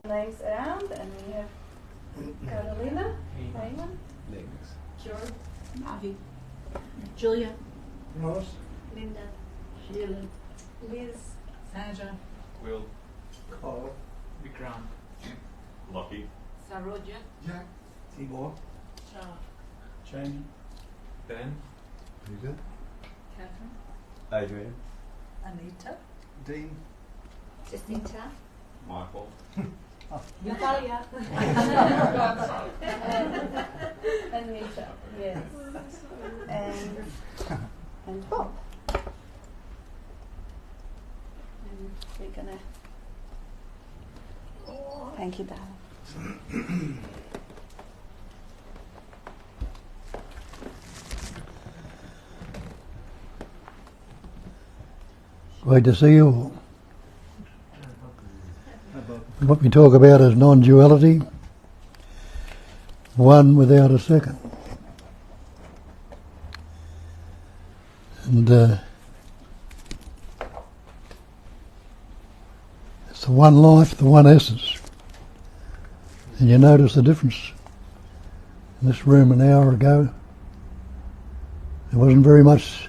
names around, and we have Carolina, Raymond, George, Avi, Julia, Ross, Linda, Sheila, Liz, Sandra, Will, Carl, Vikram, Lucky, Saroja, Jack, Tibor, Shah, Jamie, Ben, Peter, Catherine, Adrian. Anita, Dean, Jacinta, Michael, Natalia, and Misha, yes, and Bob. And we're gonna. Thank you, darling. Great to see you all. What we talk about is non-duality, one without a second. And it's the one life, the one essence. And you notice the difference. In this room an hour ago, there wasn't very much,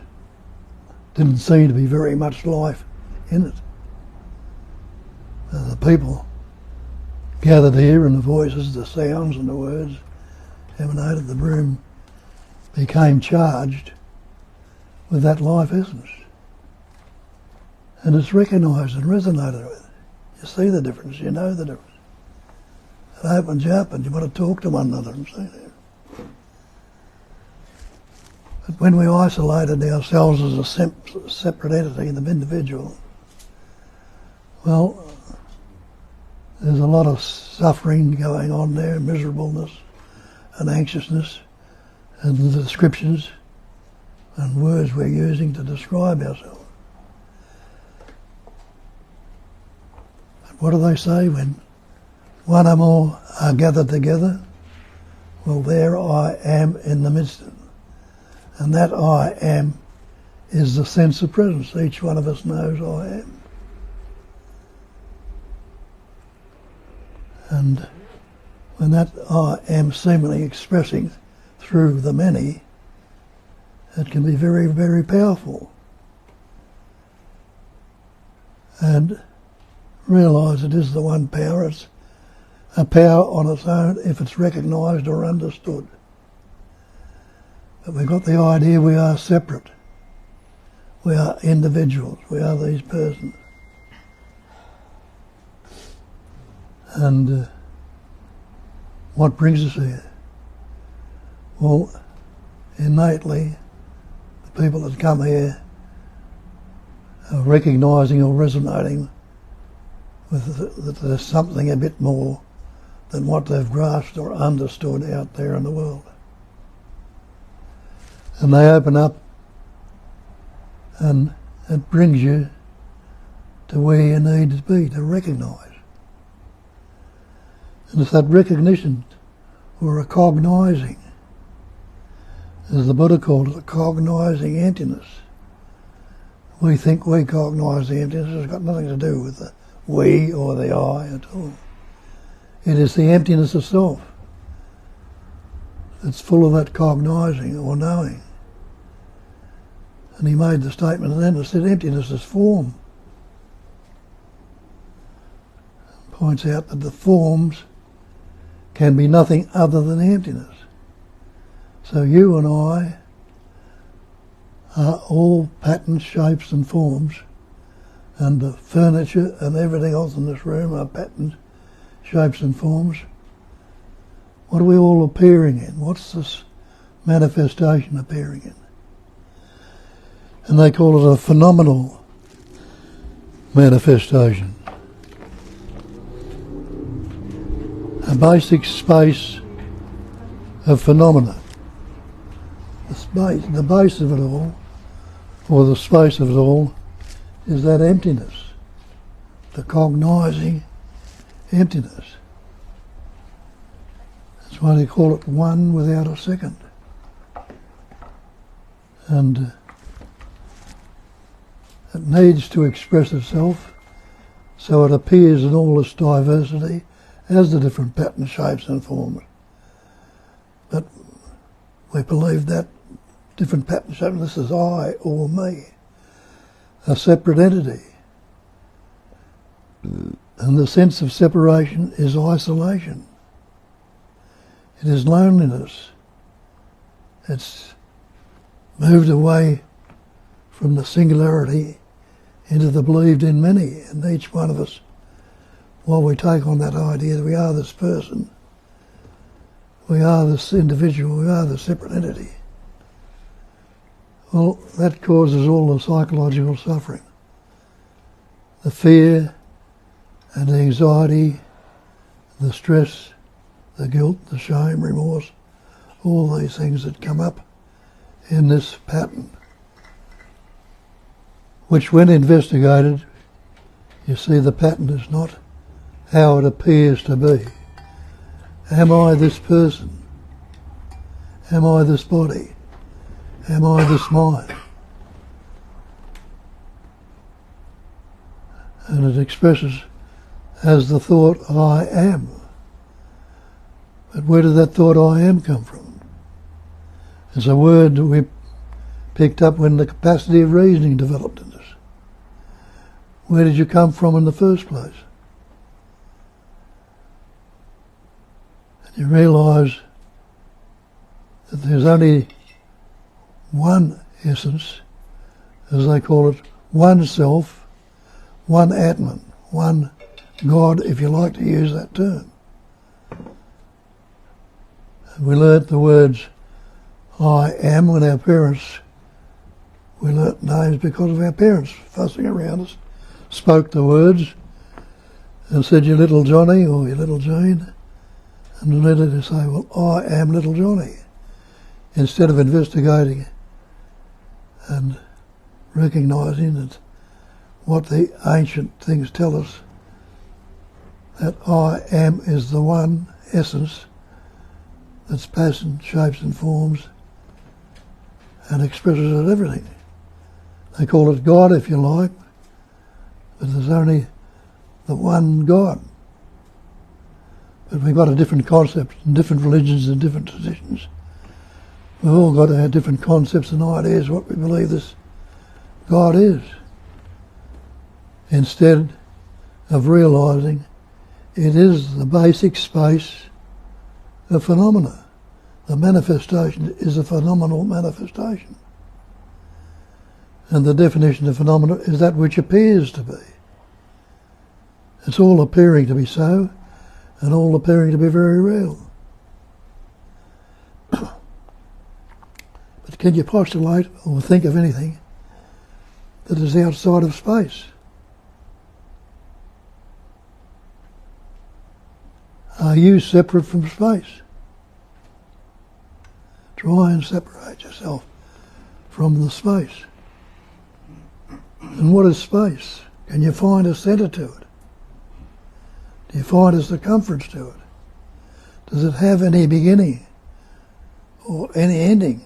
didn't seem to be very much life in it. The people gathered here, and the voices, the sounds and the words emanated. The room became charged with that life essence. And it's recognised and resonated with. You see the difference, you know the difference. It opens you up and you want to talk to one another and say that. But when we isolated ourselves as a separate entity, the individual, well, there's a lot of suffering going on there, miserableness and anxiousness, and the descriptions and words we're using to describe ourselves. But what do they say when one or more are gathered together? Well, there I am in the midst of them. And that I am is the sense of presence. Each one of us knows I am. And when that I am seemingly expressing through the many, it can be very, very powerful. And realise it is the one power. It's a power on its own if it's recognised or understood. But we've got the idea we are separate. We are individuals. We are these persons. And what brings us here? Well, innately, the people that come here are recognising or resonating with that there's something a bit more than what they've grasped or understood out there in the world. And they open up, and it brings you to where you need to be, to recognise. And it's that recognition, or a cognising, as the Buddha called it, a cognising emptiness. We think we cognise the emptiness. It's got nothing to do with the we or the I at all. It is the emptiness of self that's full of that cognising or knowing. And he made the statement at the end, it said emptiness is form. Points out that the forms can be nothing other than emptiness. So you and I are all patterns, shapes and forms, and the furniture and everything else in this room are patterns, shapes and forms. What are we all appearing in? What's this manifestation appearing in? And they call it a phenomenal manifestation. A basic space of phenomena. The base of it all, or the space of it all, is that emptiness, the cognising emptiness. That's why they call it one without a second. And it needs to express itself, so it appears in all its diversity as the different pattern shapes and forms. But we believe that different pattern shapes, this is I or me, a separate entity. And the sense of separation is isolation. It is loneliness. It's moved away from the singularity into the believed in many. And each one of us, while we take on that idea that we are this person, we are this individual, we are the separate entity, well, that causes all the psychological suffering. The fear and the anxiety, the stress, the guilt, the shame, remorse, all these things that come up in this pattern, which when investigated, you see the pattern is not how it appears to be. Am I this person? Am I this body? Am I this mind? And it expresses as the thought I am. But where did that thought I am come from? It's a word that we picked up when the capacity of reasoning developed in us. Where did you come from in the first place? And you realise that there's only one essence, as they call it, one self, one Atman, one God, if you like to use that term. And we learnt the words I am when our parents, we learnt names because of our parents fussing around us, spoke the words and said, you little Johnny or you little Jane, and led her to say, well, I am little Johnny, instead of investigating and recognising that what the ancient things tell us, that I am is the one essence that's pattern, shapes and forms and expresses it everything. They call it God, if you like, but there's only the one God. But we've got a different concept in different religions and different traditions. We've all got our different concepts and ideas what we believe this God is, instead of realising it is the basic space of phenomena. The manifestation is a phenomenal manifestation. And the definition of phenomena is that which appears to be. It's all appearing to be so, and all appearing to be very real. But can you postulate or think of anything that is outside of space? Are you separate from space? Try and separate yourself from the space. And what is space? Can you find a centre to it? Do you find a circumference to it? Does it have any beginning or any ending?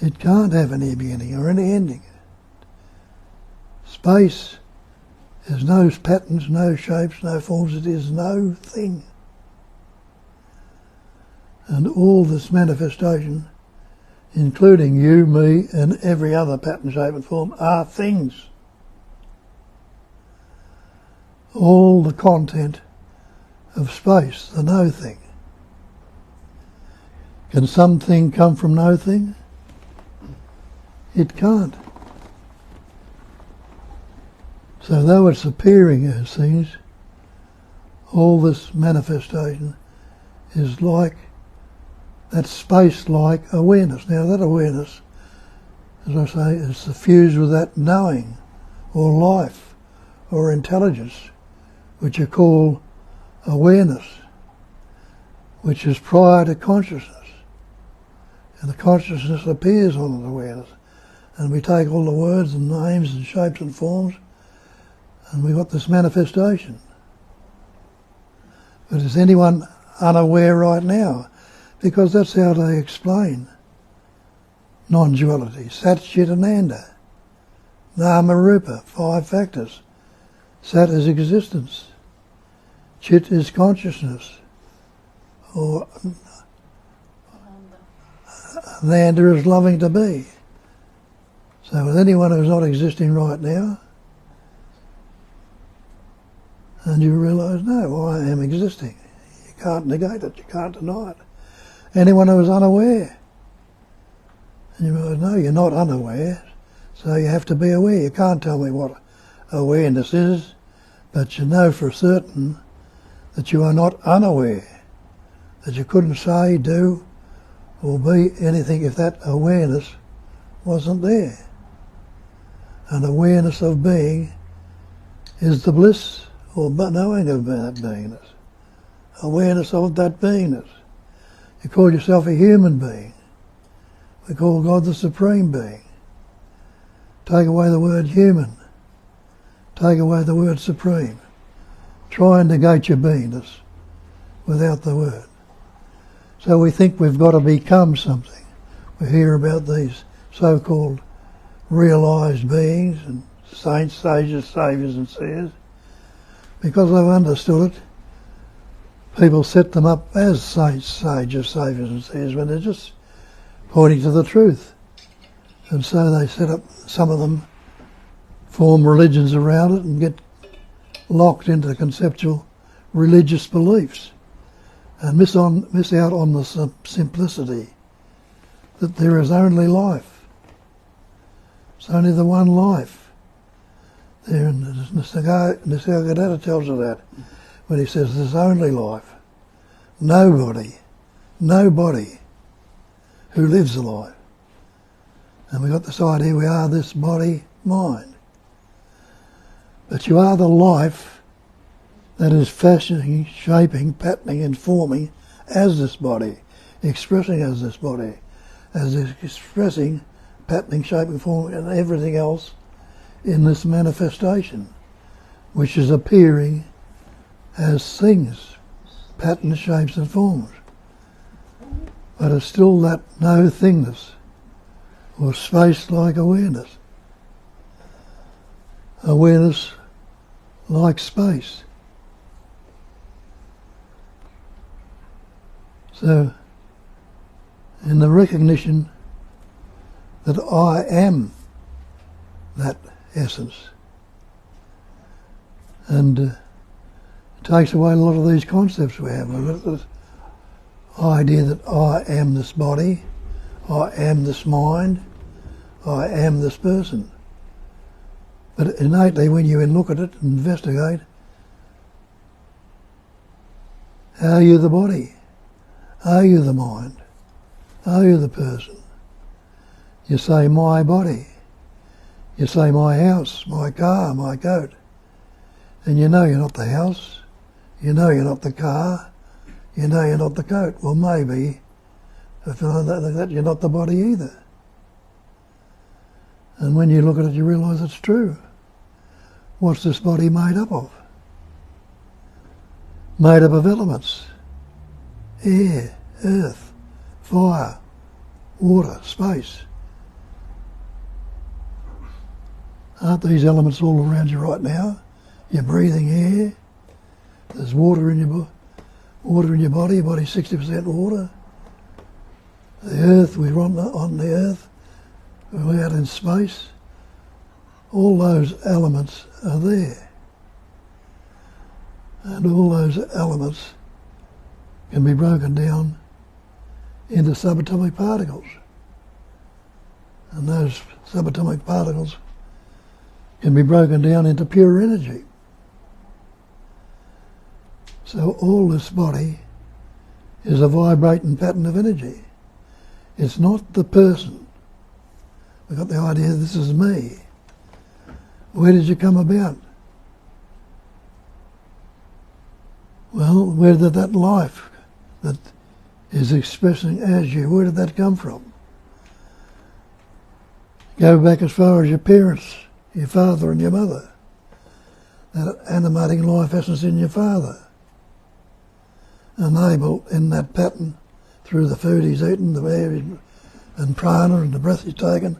It can't have any beginning or any ending. Space is no patterns, no shapes, no forms. It is no thing. And all this manifestation, including you, me, and every other pattern, shape and form, are things. All the content of space, the no thing. Can something come from no thing? It can't. So though it's appearing as things, all this manifestation is like that space-like awareness. Now that awareness, as I say, is suffused with that knowing or life or intelligence, which you call awareness, which is prior to consciousness. And the consciousness appears on the awareness. And we take all the words and names and shapes and forms, and we've got this manifestation. But is anyone unaware right now? Because that's how they explain non-duality. Sat, Chit and Ananda. Nama Rupa, 5 factors. Sat is existence. Chit is consciousness, or Nanda is loving to be. So with anyone who's not existing right now, and you realise, no, I am existing. You can't negate it, you can't deny it. Anyone who is unaware, and you realise, no, you're not unaware, so you have to be aware. You can't tell me what awareness is, but you know for certain that you are not unaware, that you couldn't say, do, or be anything if that awareness wasn't there. And awareness of being is the bliss or knowing of that beingness. Awareness of that beingness. You call yourself a human being. We call God the Supreme Being. Take away the word human. Take away the word supreme. Try and negate your beingness without the word. So we think we've got to become something. We hear about these so-called realised beings and saints, sages, saviours and seers. Because they've understood it, people set them up as saints, sages, saviours and seers when they're just pointing to the truth. And so they set up, some of them form religions around it and get locked into conceptual religious beliefs and miss out on the simplicity that there is only life. It's only the one life. There, Nisargadatta tells you that when he says there's only life. Nobody who lives a life. And we got this idea we are this body, mind. But you are the life that is fashioning, shaping, patterning and forming as this body, expressing as this body, as expressing, patterning, shaping, forming and everything else in this manifestation, which is appearing as things, patterns, shapes and forms. But it's still that no thingness, or space-like awareness. Awareness like space. So, in the recognition that I am that essence, and it takes away a lot of these concepts we have. We've got this idea that I am this body, I am this mind, I am this person. But innately, when you look at it and investigate, are you the body? Are you the mind? Are you the person? You say my body. You say my house, my car, my coat. And you know you're not the house. You know you're not the car. You know you're not the coat. Well, maybe, if you're like that, you're not the body either. And when you look at it, you realise it's true. What's this body made up of? Made up of elements. Air, earth, fire, water, space. Aren't these elements all around you right now? You're breathing air. There's water in your body. Your body's 60% water. The earth, we're on the earth. We're out in space. All those elements are there. And all those elements can be broken down into subatomic particles. And those subatomic particles can be broken down into pure energy. So all this body is a vibrating pattern of energy. It's not the person. We've got the idea this is me. Where did you come about? Well, where did that life that is expressing as you, where did that come from? Go back as far as your parents, your father and your mother. That animating life essence in your father. Enable in that pattern through the food he's eaten, the air and prana and the breath he's taken,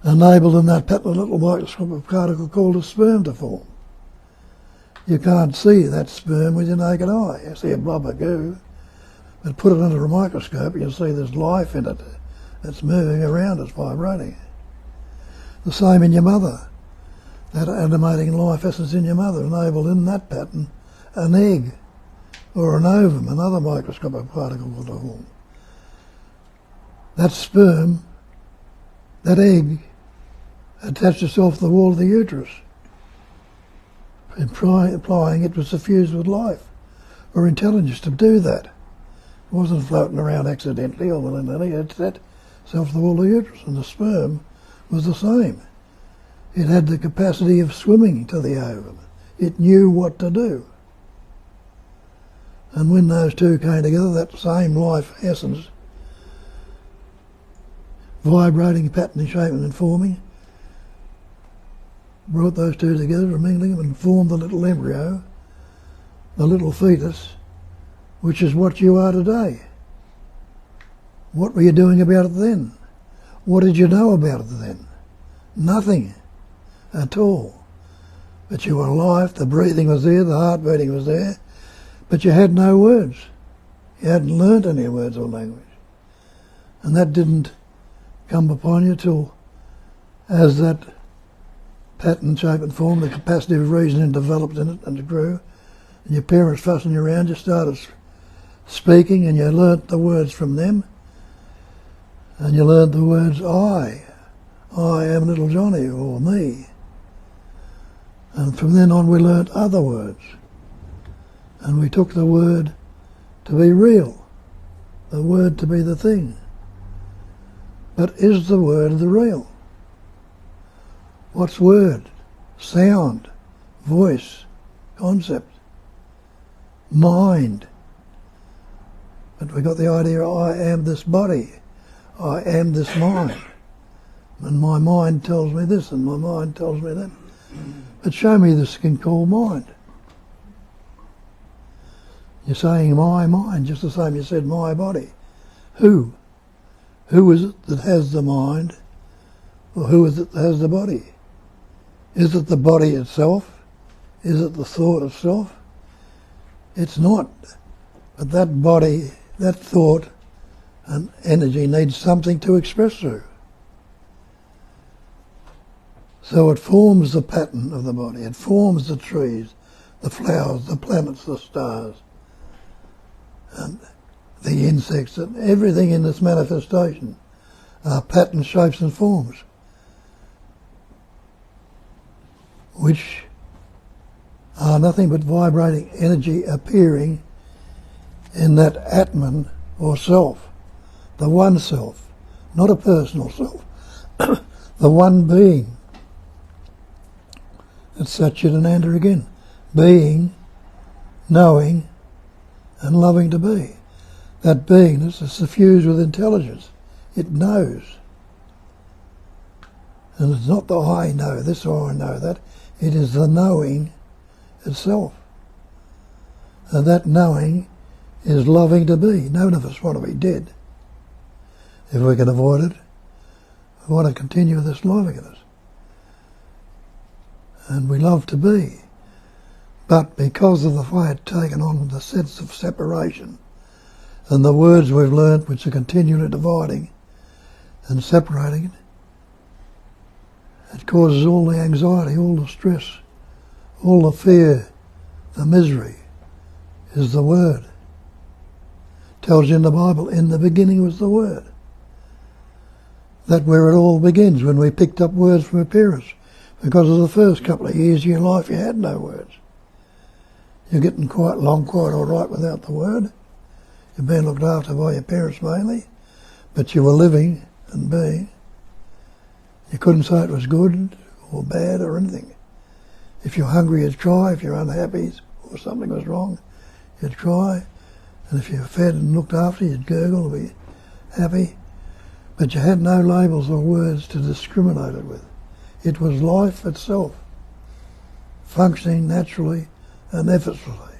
enabled in that pattern a little microscopic particle called a sperm to form. You can't see that sperm with your naked eye. You see a blob of goo, but put it under a microscope, you'll see there's life in it. It's moving around, it's vibrating. The same in your mother. That animating life essence in your mother enabled in that pattern an egg or an ovum, another microscopic particle will form. That sperm, that egg, attached itself to the wall of the uterus, implying it was suffused with life or intelligence to do that. It wasn't floating around accidentally or willy-nilly. It set itself to the wall of the uterus, and the sperm was the same. It had the capacity of swimming to the ovum. It knew what to do. And when those two came together, that same life essence, vibrating, patterning, shaping and forming, brought those two together, mingling them, and formed the little embryo, the little fetus, which is what you are today. What were you doing about it then? What did you know about it then? Nothing at all. But you were alive, the breathing was there, the heart beating was there, but you had no words. You hadn't learnt any words or language. And that didn't come upon you till, as that pattern, shape and form, the capacity of reasoning developed in it and it grew, and your parents fussing you around, you started speaking and you learnt the words from them, and you learnt the words I am little Johnny, or me. And from then on we learnt other words. And we took the word to be real, the word to be the thing. But is the word the real? What's word? Sound, voice, concept, mind. But we got the idea, I am this body, I am this mind. And my mind tells me this and my mind tells me that. But show me this thing called mind. You're saying my mind, just the same you said my body. Who? Who is it that has the mind? Or who is it that has the body? Is it the body itself? Is it the thought itself? It's not. But that body, that thought and energy needs something to express through. So it forms the pattern of the body. It forms the trees, the flowers, the planets, the stars, and the insects, and everything in this manifestation are patterns, shapes and forms, which are nothing but vibrating energy appearing in that Atman or self, the one self, not a personal self, the one being. It's Satchidananda again. Being, knowing, and loving to be. That beingness is suffused with intelligence. It knows. And it's not the I know this or I know that. It is the knowing itself. And that knowing is loving to be. None of us want to be dead. If we can avoid it, we want to continue this loving in us. And we love to be. But because of the way it's taken on the sense of separation and the words we've learnt which are continually dividing and separating it causes all the anxiety, all the stress, all the fear, the misery is the word. It tells you in the Bible, in the beginning was the word. That's where it all begins, when we picked up words from our parents. Because of the first couple of years of your life, you had no words. You're getting quite along, quite all right without the word. You've been looked after by your parents mainly, but you were living and being. You couldn't say it was good or bad or anything. If you're hungry, you'd cry. If you're unhappy or something was wrong, you'd cry. And if you're fed and looked after, you'd gurgle and be happy. But you had no labels or words to discriminate it with. It was life itself, functioning naturally and effortlessly.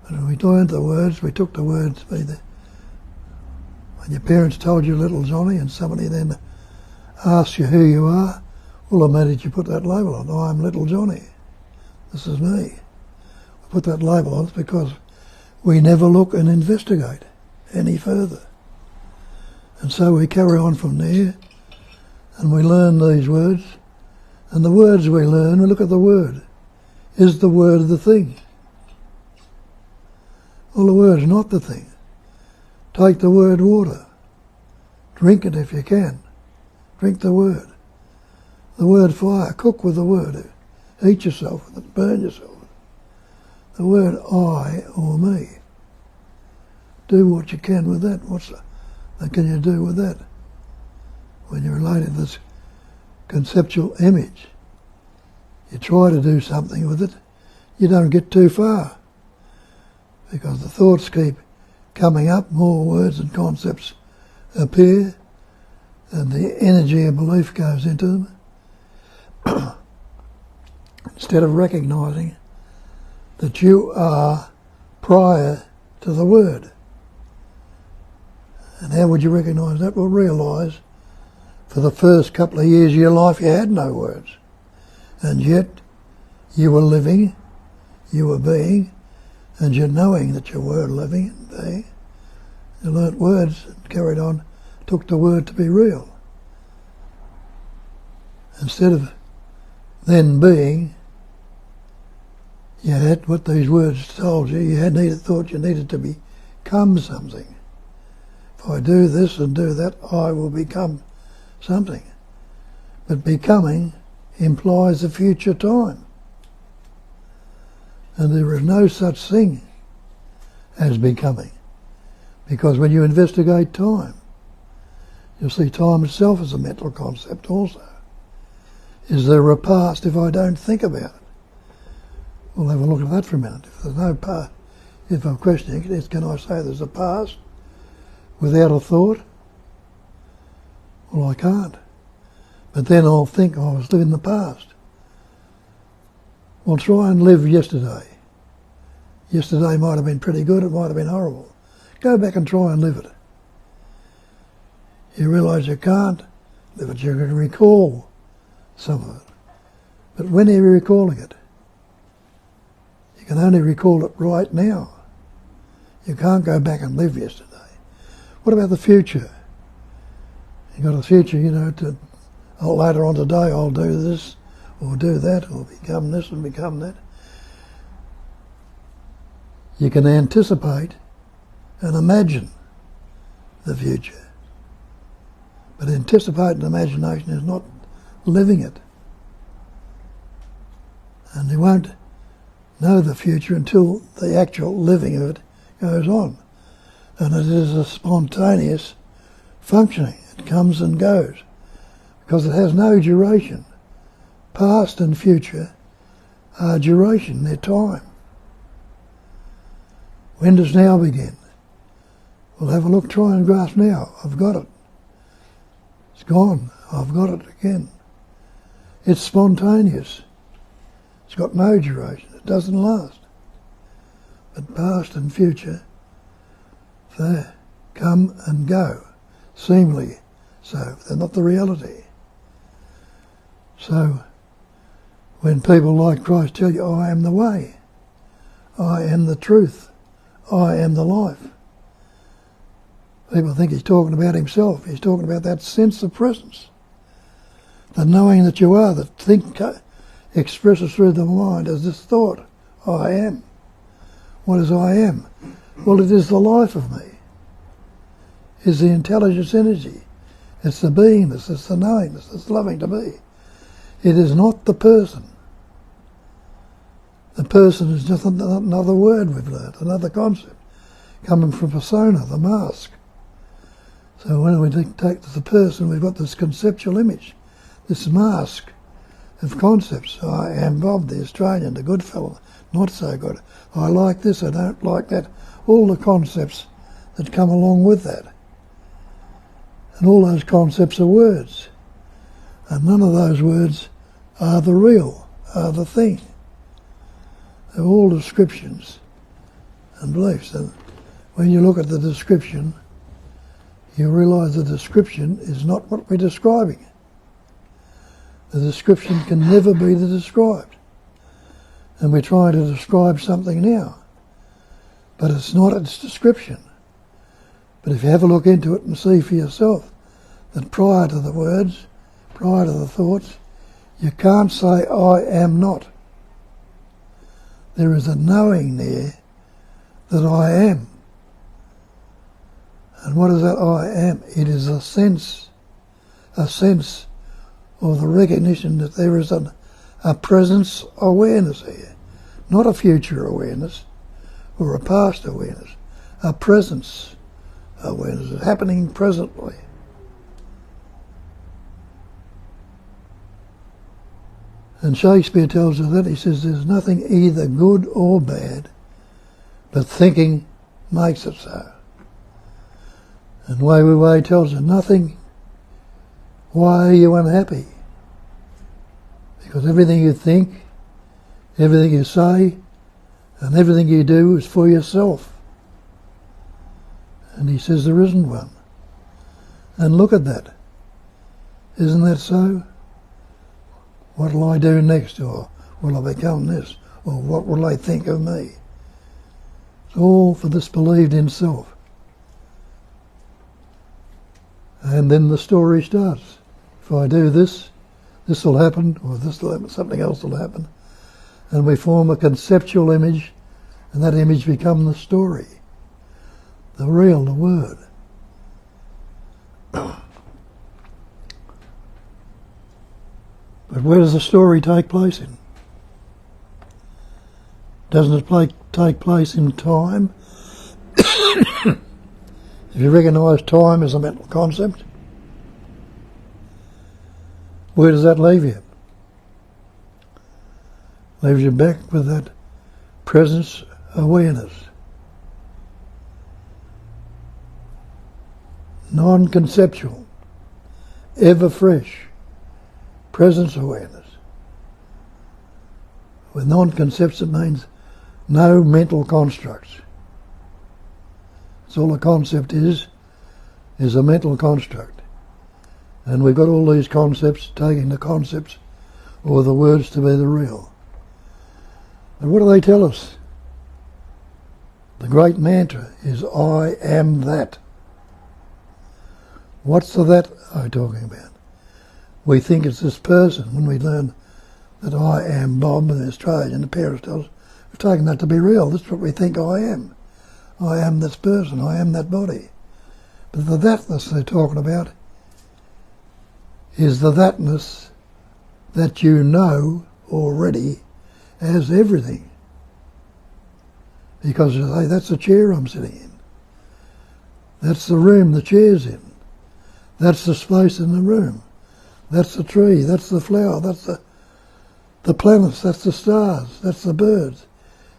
And when we learned the words, we took the words to be the... When your parents told you little Johnny and somebody then asked you who you are, well, immediately you put that label on, I'm little Johnny. this is me. We put that label on it because we never look and investigate any further. And so we carry on from there, and we learn these words, and the words we learn, we look at the word. Is the word the thing? Well, the word's not the thing. Take the word water. Drink it if you can. Drink the word. The word fire. Cook with the word. Eat yourself with it. Burn yourself with it. The word I or me. Do what you can with that. What can you do with that? When you're related to this conceptual image, you try to do something with it, you don't get too far. Because the thoughts keep coming up, more words and concepts appear, and the energy of belief goes into them. Instead of recognising that you are prior to the word. And how would you recognise that? Well, realise for the first couple of years of your life you had no words. And yet you were living, you were being, and you're knowing that you were living and being. You learnt words and carried on, took the word to be real. Instead of then being, you had what these words told you, you had thought you needed to become something. If I do this and do that, I will become something. But becoming implies a future time. And there is no such thing as becoming. Because when you investigate time, you'll see time itself as a mental concept also. Is there a past if I don't think about it? We'll have a look at that for a minute. If there's no past, if I'm questioning it, can I say there's a past without a thought? Well, I can't. But then I'll think I was living the past. Well, try and live yesterday. Yesterday might have been pretty good, it might have been horrible. Go back and try and live it. You realise you can't live it, you can recall some of it. But when are you recalling it? You can only recall it right now. You can't go back and live yesterday. What about the future? You've got a future, later on today I'll do this, or do that, or become this and become that. You can anticipate and imagine the future. But anticipate and imagination is not living it. And you won't know the future until the actual living of it goes on. And it is a spontaneous functioning. It comes and goes because it has no duration. Past and future are duration, they're time. When does now begin? We'll have a look, try and grasp now. I've got it. It's gone. I've got it again. It's spontaneous. It's got no duration. It doesn't last. But past and future, they come and go, seemingly so. They're not the reality. So, when people like Christ tell you, I am the way, I am the truth, I am the life, people think he's talking about himself. He's talking about that sense of presence, the knowing that you are, that think expresses through the mind as this thought, I am. What is I am? Well, it is the life of me. It's the intelligence energy. It's the beingness, it's the knowingness, it's loving to be. It is not the person. The person is just another word we've learned, another concept, coming from persona, the mask. So when we take the person, we've got this conceptual image, this mask of concepts. I am Bob, the Australian, the good fellow, not so good. I like this, I don't like that. All the concepts that come along with that. And all those concepts are words. And none of those words are the real, are the thing. They're all descriptions and beliefs. And when you look at the description, you realise the description is not what we're describing. The description can never be the described. and we're trying to describe something now. But it's not its description. But if you have a look into it and see for yourself that prior to the words, prior to the thoughts, you can't say, I am not. There is a knowing there that I am. And what is that I am? It is a sense or the recognition that there is a presence awareness here. Not a future awareness or a past awareness. A presence awareness is happening presently. And Shakespeare tells us that. He says there's nothing either good or bad, but thinking makes it so. And Wei Wu Wei tells us nothing. Why are you unhappy? Because everything you think, everything you say, and everything you do is for yourself. And he says there isn't one. And look at that. Isn't that so? What will I do next? Or will I become this? Or what will they think of me? It's all for this believed in self. And then the story starts. If I do this, this will happen, or this will happen, something else will happen. And we form a conceptual image, and that image becomes the story. The real, the word. But where does the story take place in? Doesn't it take place in time? If you recognise time as a mental concept, where does that leave you? Leaves you back with that presence awareness. Non-conceptual, ever fresh, presence awareness. With non-concepts it means no mental constructs. That's all a concept is a mental construct. And we've got all these concepts, taking the concepts or the words to be the real. And what do they tell us? The great mantra is, I am that. What's the that I'm talking about? We think it's this person when we learn that I am Bob in Australia, and the parents tell us, we've taken that to be real. That's what we think I am. I am this person, I am that body. But the thatness they're talking about is the thatness that you know already as everything. Because you say, that's the chair I'm sitting in. That's the room the chair's in. That's the space in the room. That's the tree, that's the flower, that's the planets, that's the stars, that's the birds.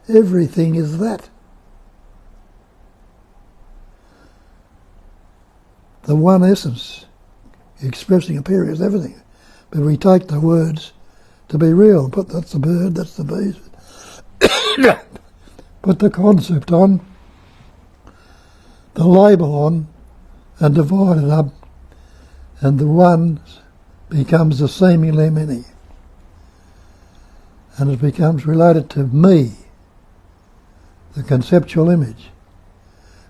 Everything is that. The one essence expressing appearing as everything. But we take the words to be real. Put that's the bird, that's the bees. Put the concept on, the label on, and divide it up, and the one becomes the seemingly many. And it becomes related to me, the conceptual image.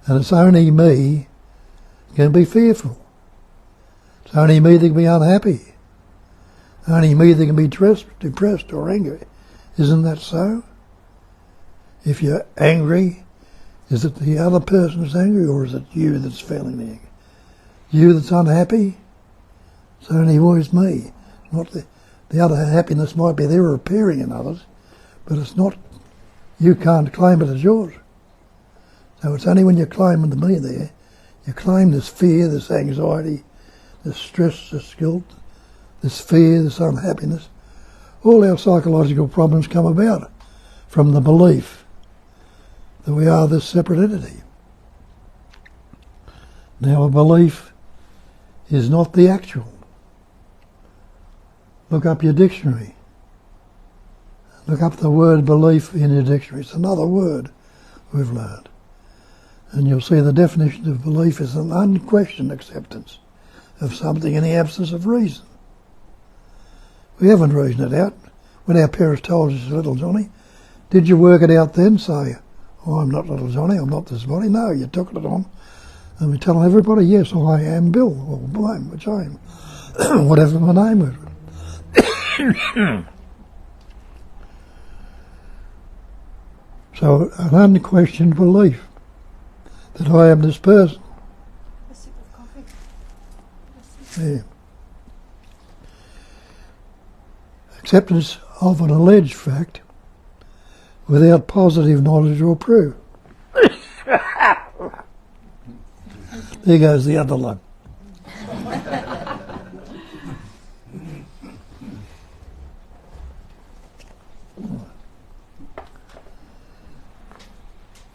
And it's only me can be fearful. It's only me that can be unhappy. Only me that can be depressed or angry. Isn't that so? If you're angry, is it the other person that's angry, or is it you that's feeling the anger? You that's unhappy? It's only always me. Not the other happiness might be there or appearing in others, but it's not, you can't claim it as yours. So it's only when you're claiming to be there, you claim this fear, this anxiety, this stress, this guilt, this fear, this unhappiness. All our psychological problems come about from the belief that we are this separate entity. Now, a belief is not the actual. Look up your dictionary. Look up the word belief in your dictionary. It's another word we've learned. And you'll see the definition of belief is an unquestioned acceptance of something in the absence of reason. We haven't reasoned it out. When our parents told us, little Johnny, Did you work it out then? Say, oh, I'm not little Johnny, I'm not this body. No, you took it on. And we tell everybody, yes, I am Bill, or Blaine, which I am. Whatever my name was. So an unquestioned belief that I am this person. A sip of coffee. Yeah. Acceptance of an alleged fact without positive knowledge or proof. There goes the other one.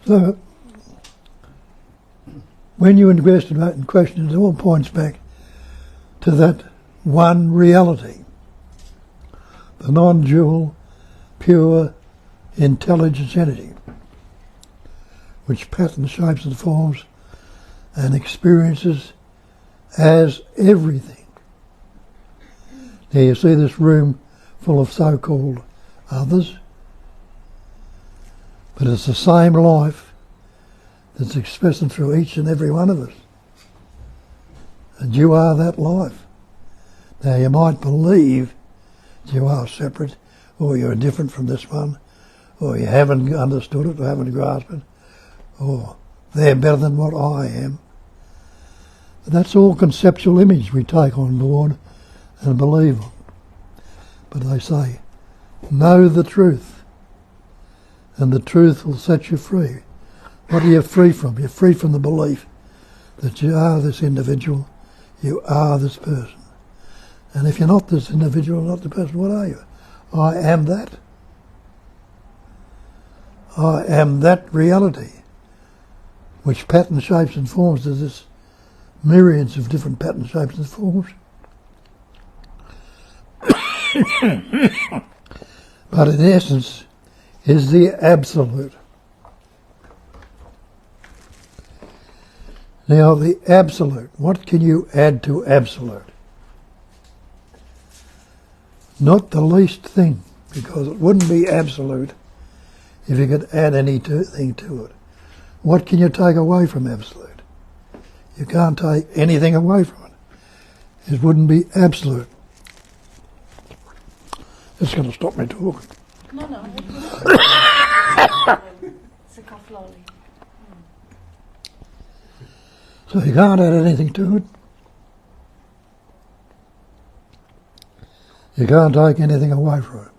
So, when you investigate and question, it all points back to that one reality, the non-dual, pure intelligence energy, which patterns, shapes and forms and experiences as everything. Now you see this room full of so-called others, but it's the same life that's expressing through each and every one of us. And you are that life. Now you might believe you are separate, or you're different from this one, or you haven't understood it, or haven't grasped it, or they're better than what I am. But that's all conceptual image we take on board and believe on. But they say, know the truth, and the truth will set you free. What are you free from? You're free from the belief that you are this individual, you are this person. And if you're not this individual, not the person, what are you? I am that. I am that reality, which patterns, shapes and forms. There's this myriads of different patterns, shapes and forms. But in essence is the absolute. Now the absolute, what can you add to absolute? Not the least thing, because it wouldn't be absolute if you could add anything to it. What can you take away from absolute? You can't take anything away from it. It wouldn't be absolute. It's going to stop me talking. No. It's a cough lolly. So you can't add anything to it. You can't take anything away from it.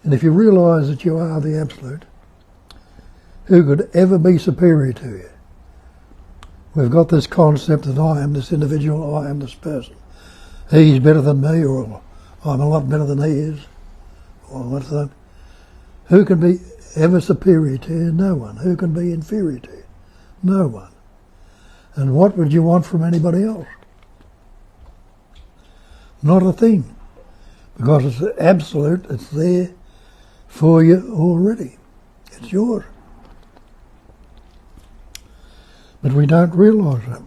And if you realise that you are the absolute, who could ever be superior to you? We've got this concept that I am this individual, I am this person. He's better than me, or I'm a lot better than he is, or what's that? Who can be ever superior to you? No one. Who can be inferior to you? No one. And what would you want from anybody else? Not a thing. Because it's absolute, it's there for you already. It's yours. But we don't realise that.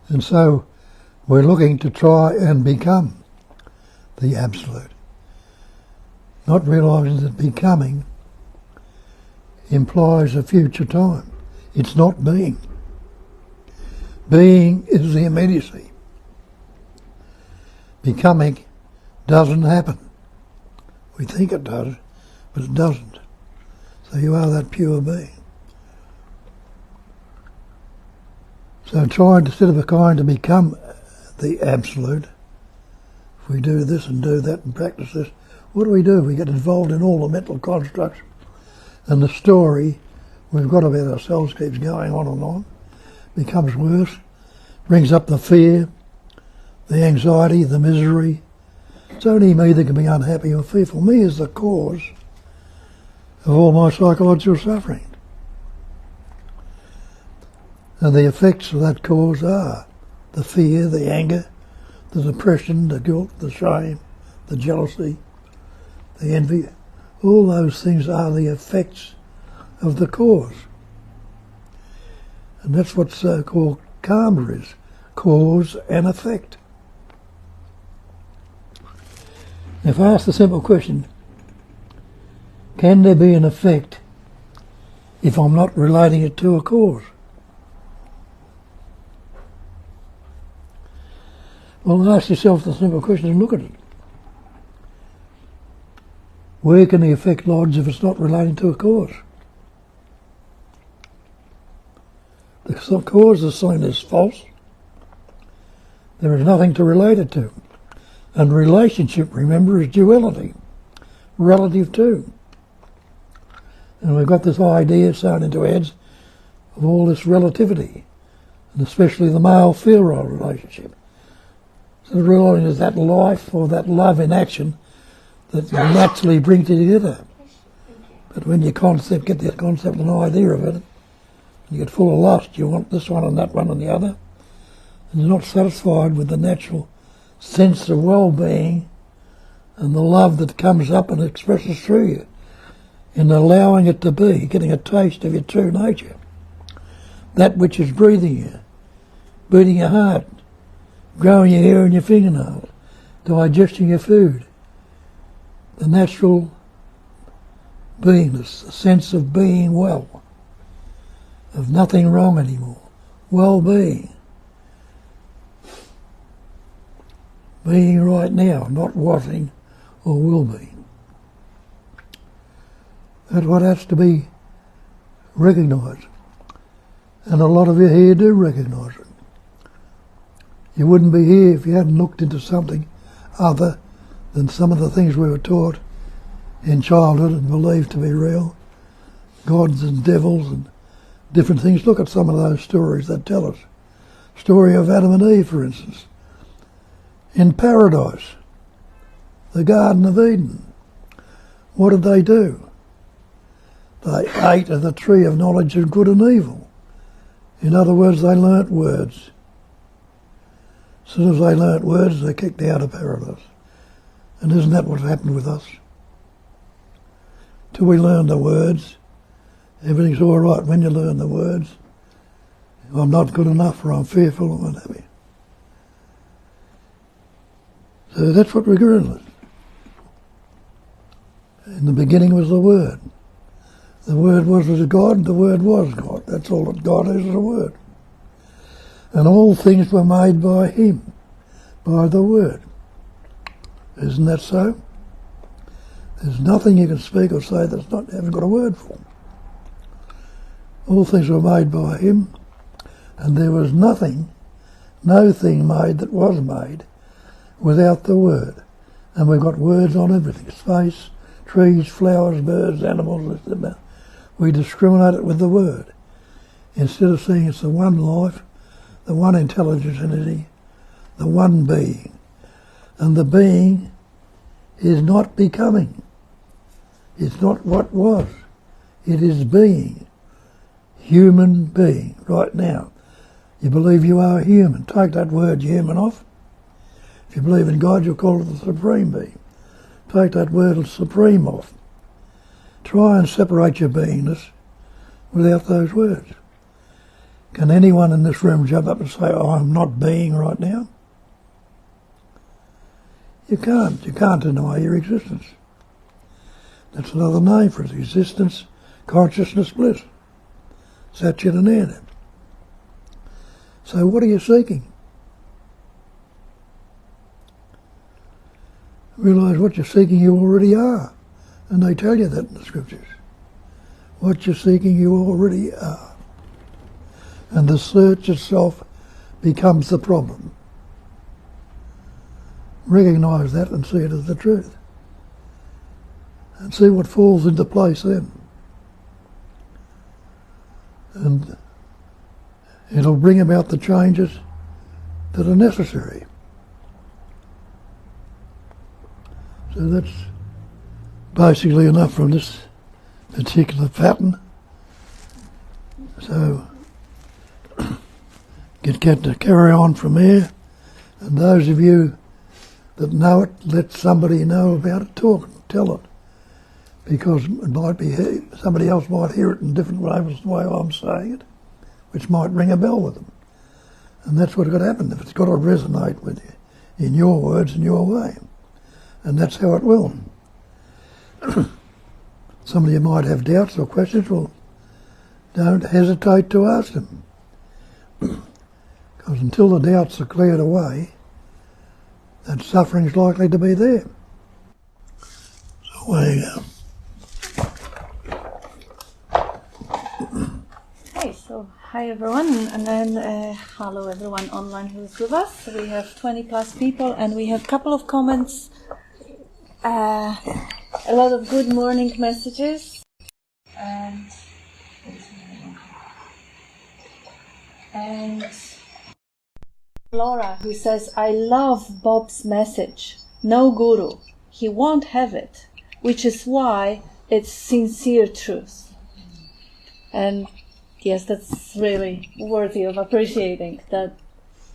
And so we're looking to try and become the absolute. Not realising that becoming implies a future time. It's not being. Being is the immediacy. Becoming doesn't happen. We think it does, but it doesn't. So you are that pure being. So instead of trying to become the absolute, if we do this and do that and practice this, what do? We get involved in all the mental constructs, and the story we've got about ourselves keeps going on and on, becomes worse, brings up the fear, the anxiety, the misery. It's only me that can be unhappy or fearful. Me is the cause of all my psychological suffering. And the effects of that cause are the fear, the anger, the depression, the guilt, the shame, the jealousy, the envy. All those things are the effects of the cause. And that's what so-called karma is, cause and effect. If I ask the simple question, can there be an effect if I'm not relating it to a cause? Well, ask yourself the simple question and look at it. Where can the effect lodge if it's not relating to a cause? The cause is seen as false. There is nothing to relate it to. And relationship, remember, is duality, relative to. And we've got this idea sewn into our heads of all this relativity, and especially the male-female relationship. So realising is that life or that love in action that you naturally bring together. But when you get that concept and idea of it, you get full of lust, you want this one and that one and the other, and you're not satisfied with the natural sense of well-being and the love that comes up and expresses through you in allowing it to be, getting a taste of your true nature. That which is breathing you, beating your heart, growing your hair and your fingernails, digesting your food, the natural beingness, the sense of being well, of nothing wrong anymore, well-being, being right now, not wanting or will be. That's what has to be recognised. And a lot of you here do recognise it. You wouldn't be here if you hadn't looked into something other than some of the things we were taught in childhood and believed to be real. Gods and devils and different things. Look at some of those stories that tell us. Story of Adam and Eve, for instance. In paradise, the Garden of Eden. What did they do? They ate of the tree of knowledge of good and evil. In other words, they learnt words. As soon as they learnt words, they're kicked out of paradise. And isn't that what's happened with us? Till we learn the words, everything's all right when you learn the words. I'm not good enough, or I'm fearful, or what have you. So that's what we're going with. In the beginning was the Word. The Word was God, the Word was God. That's all that God is a Word. And all things were made by Him, by the Word. Isn't that so? There's nothing you can speak or say that's not haven't got a word for. All things were made by Him, and there was nothing, no thing made that was made without the Word. And we've got words on everything: space, trees, flowers, birds, animals. We discriminate it with the Word instead of seeing it's the one life, the one intelligence entity, the one being. And the being is not becoming. It's not what was. It is being. Human being, right now. You believe you are human. Take that word human off. If you believe in God, you'll call it the Supreme Being. Take that word supreme off. Try and separate your beingness without those words. Can anyone in this room jump up and say, oh, I'm not being right now? You can't. You can't deny your existence. That's another name for it. Existence, consciousness, bliss. Satchit and Anand. So what are you seeking? Realise what you're seeking you already are. And they tell you that in the scriptures. What you're seeking you already are. And the search itself becomes the problem. Recognise that and see it as the truth. And see what falls into place then. And it'll bring about the changes that are necessary. So that's basically enough from this particular pattern. So get to carry on from there. And those of you that know it, let somebody know about it, tell it. Because it might be somebody else might hear it in different ways the way I'm saying it, which might ring a bell with them. And that's what's got to happen. If it's got to resonate with you in your words and your way. and that's how it will. Some of you might have doubts or questions. Well, don't hesitate to ask them. Because until the doubts are cleared away, that suffering's likely to be there. So there you go. Hey, so hi everyone, and then hello everyone online who's with us. We have 20 plus people, and we have a couple of comments, a lot of good morning messages, and Laura, who says, I love Bob's message. No guru. He won't have it, which is why it's sincere truth. And yes, that's really worthy of appreciating, that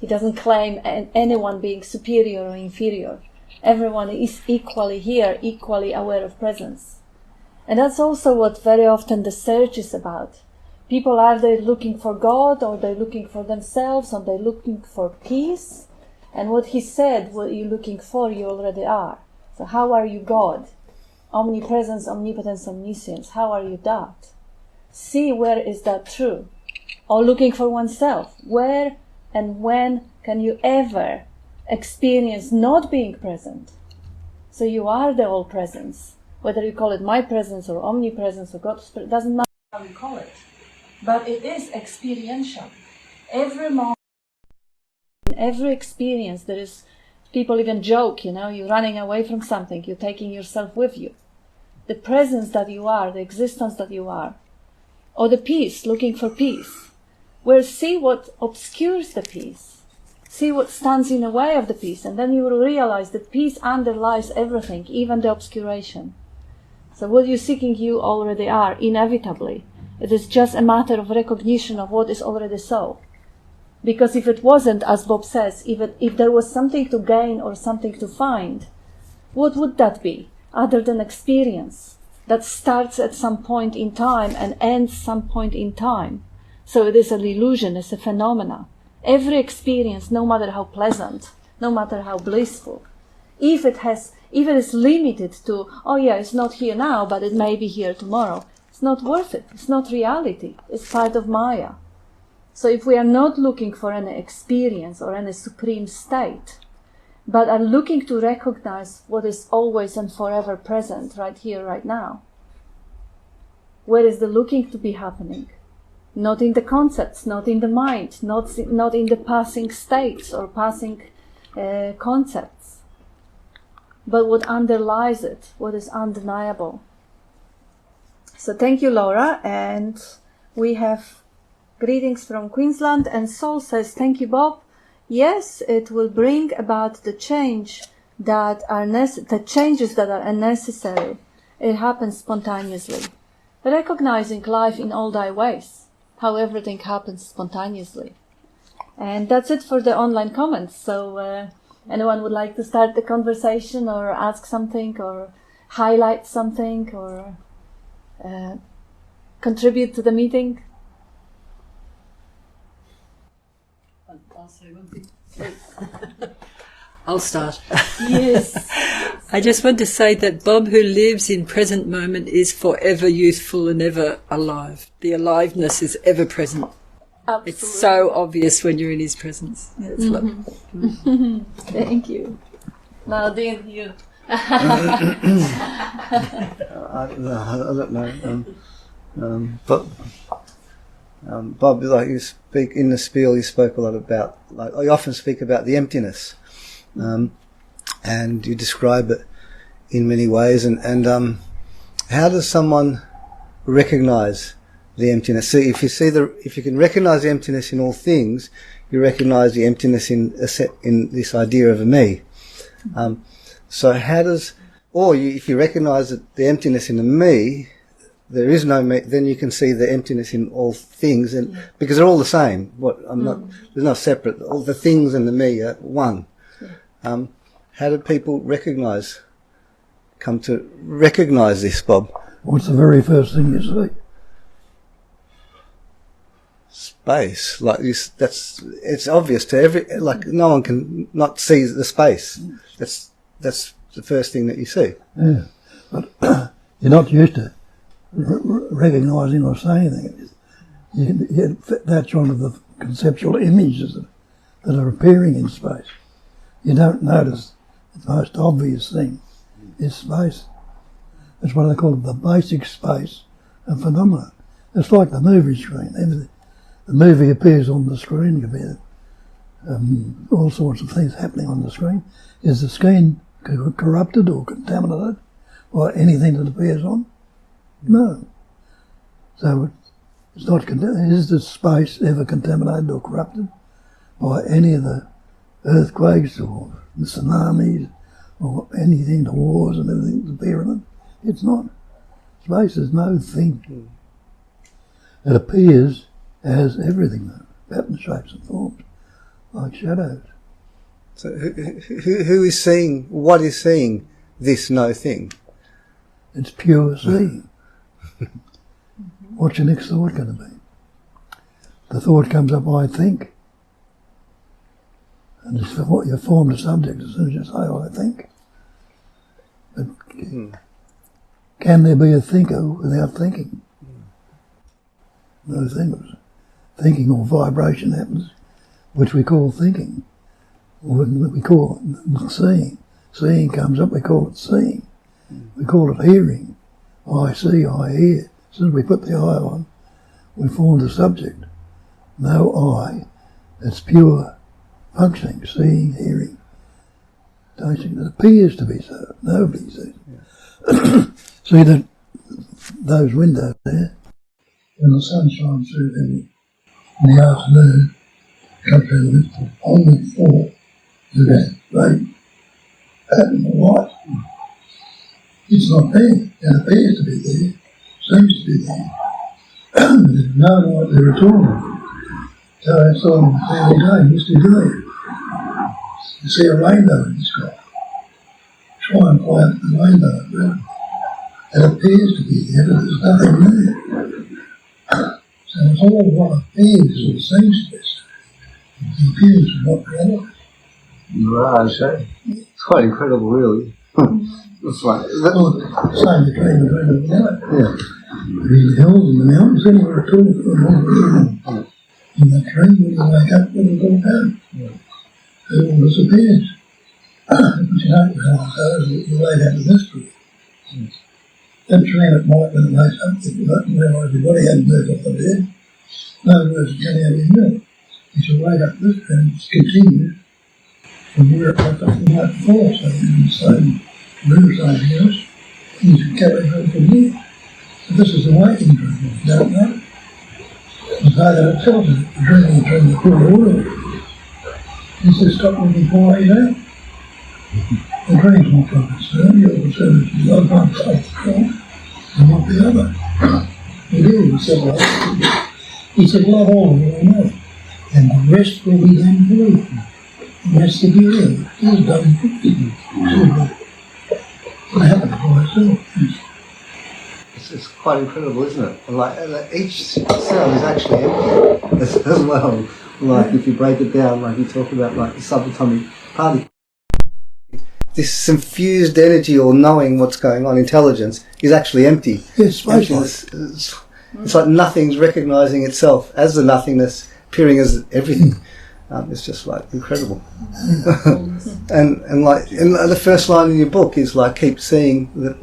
he doesn't claim anyone being superior or inferior. Everyone is equally here, equally aware of presence. And that's also what very often the search is about. People are they looking for God, or they're looking for themselves, or they're looking for peace. And what he said, what you're looking for, you already are. So how are you God? Omnipresence, omnipotence, omniscience. How are you that? See where is that true. Or looking for oneself. Where and when can you ever experience not being present? So you are the all presence. Whether you call it my presence or omnipresence or God's presence, doesn't matter how you call it. But it is experiential. Every moment, in every experience, there is, people even joke, you're running away from something, you're taking yourself with you. The presence that you are, the existence that you are. Or the peace, looking for peace. Where see what obscures the peace. See what stands in the way of the peace. And then you will realize that peace underlies everything, even the obscuration. So what you're seeking, you already are, inevitably. It is just a matter of recognition of what is already so. Because if it wasn't, as Bob says, if there was something to gain or something to find, what would that be, other than experience that starts at some point in time and ends some point in time? So it is an illusion, it's a phenomena. Every experience, no matter how pleasant, no matter how blissful, if it is limited to, oh yeah, it's not here now, but it may be here tomorrow, it's not worth it. It's not reality. It's part of Maya. So if we are not looking for any experience or any supreme state, but are looking to recognize what is always and forever present right here, right now, where is the looking to be happening? Not in the concepts, not in the mind, not in the passing states or passing concepts, but what underlies it, what is undeniable. So thank you, Laura, and we have greetings from Queensland, and Saul says, thank you, Bob. Yes, it will bring about the changes that are unnecessary. It happens spontaneously. Recognizing life in all thy ways, how everything happens spontaneously. And that's it for the online comments. So anyone would like to start the conversation or ask something or highlight something or contribute to the meeting? I'll say one thing. I'll start. Yes. I just want to say that Bob, who lives in present moment, is forever youthful and ever alive. The aliveness is ever present. Absolutely. It's so obvious when you're in his presence. Yeah, it's lovely. Thank you. Now, Dean, you. I don't know. But Bob, like you speak in the spiel, you spoke a lot about, like you often speak about the emptiness, and you describe it in many ways. And how does someone recognise the emptiness? See, if you can recognise the emptiness in all things, you recognise the emptiness in this idea of a me. So how does, if you recognise the emptiness in the me, there is no me, then you can see the emptiness in all things, and because they're all the same. There's no separate. All the things and the me are one. How do people come to recognise this, Bob? What's the very first thing you see? Space, like this. It's obvious to no one can not see the space. That's the first thing that you see. Yeah. But you're not used to recognising or saying things. You latch onto the conceptual images that are appearing in space. You don't notice the most obvious thing is space. That's what they call the basic space of phenomena. It's like the movie screen. Everything. The movie appears on the screen. It can be all sorts of things happening on the screen. Is the screen corrupted or contaminated by anything that appears on? No. So it's not. Is the space ever contaminated or corrupted by any of the earthquakes or the tsunamis or anything, the wars and everything that appear in it? It's not. Space is no thing. It appears as everything, though, pattern, shapes and forms, like shadows. So who is seeing, what is seeing this no thing? It's pure seeing. What's your next thought going to be? The thought comes up, I think. And it's what you form the subject as soon as you say, I think. But can there be a thinker without thinking? No thinkers. Thinking or vibration happens, which we call thinking. Or we call it seeing. Seeing comes up, we call it seeing. We call it hearing. I see, I hear. As soon as we put the I on, we form the subject. No I. It's pure functioning, seeing, hearing, tasting. It appears to be so. Nobody sees it. See those windows there? When the sun shines through them in the afternoon, comes through them, only for that great pattern of light. It's not there. It appears to be there, seems to be there. But there's no light there at all. So it's on a cloudy day, misty day. You see a rainbow in the sky. Try and fly up the rainbow. It appears to be there, but there's nothing there. So it's all what appears or seems to be. It appears to not reality. Right, I say. It's quite incredible, really. It's like Same between the night. Yeah. In the hills and the mountains, anywhere at all. In the tree, when you wake up, when you go down, it all disappears. But you don't realise those that you wake up in this tree. That tree at night when it wakes up, if you don't realise your body hasn't moved off the bed, no words are coming out of your mouth. You should wake up this tree and it continues from where it woke up the night before, so you're in the same room, same house, and you should carry on from there. So this is a waking dream, if you don't know. As though that it tells you that you're dreaming between the core world. You says stop looking for ways out. The dream's not your concern, your concern is you love one side and not the other. He said, love all of you know, and the rest will be done for you. The rest of your life is done for you. It happens by itself. It's quite incredible, isn't it? Like each cell is actually empty as well. Like if you break it down, like you talk about like the subatomic particle. This infused energy or knowing what's going on, intelligence, is actually empty. Yes, spaceless. It's like nothing's recognising itself as the nothingness, appearing as everything. It's just like incredible. and like the first line in your book is like keep seeing that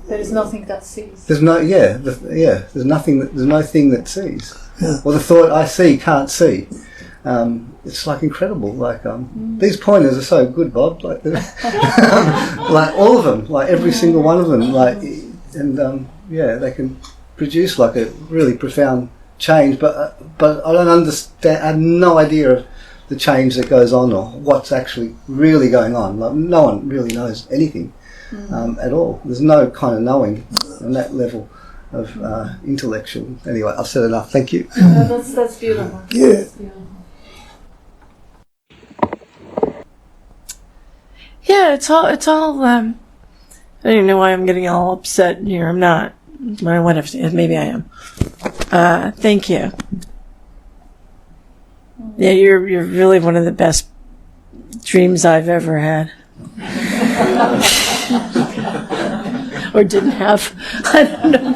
there is nothing that sees. There's no there's nothing there's no thing that sees. Yeah. Well, the thought I see can't see. It's like incredible. Like these pointers are so good, Bob. Like like all of them, like every single one of them. Like and they can produce like a really profound change. But I don't understand. I have no idea of the change that goes on or what's actually really going on. Like no one really knows anything at all. There's no kind of knowing on that level of intellectual. Anyway, I've said enough. Thank you. That's beautiful. Yeah. That's beautiful. Yeah, it's all, I don't even know why I'm getting all upset here. I'm not. Whatever. Maybe I am. Thank you. Yeah, you're really one of the best dreams I've ever had. Or didn't have. I don't know.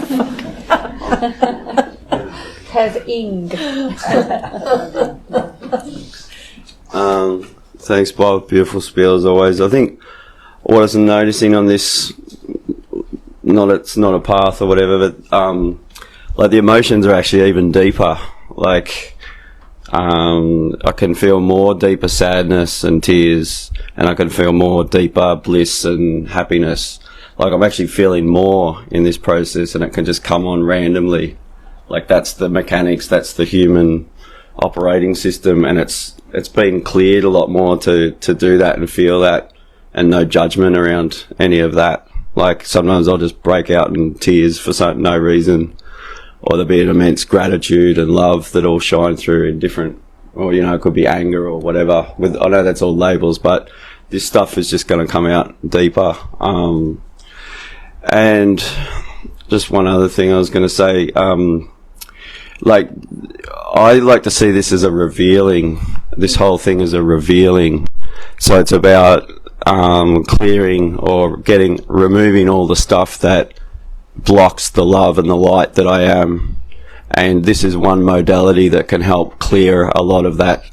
Have ing. Thanks, Bob. Beautiful spiel as always. I think what I was noticing on this, it's not a path or whatever, but like the emotions are actually even deeper. Like I can feel more deeper sadness and tears, and I can feel more deeper bliss and happiness. Like I'm actually feeling more in this process, and it can just come on randomly. Like that's the mechanics, that's the human operating system, and it's been cleared a lot more to do that and feel that, and no judgment around any of that. Like sometimes I'll just break out in tears for no reason, or there'll be an immense gratitude and love that all shine through in different, or it could be anger or whatever. I know that's all labels, but this stuff is just going to come out deeper. And just one other thing I was going to say, like I like to see this as a revealing. This whole thing is a revealing. So it's about clearing or removing all the stuff that blocks the love and the light that I am. And this is one modality that can help clear a lot of that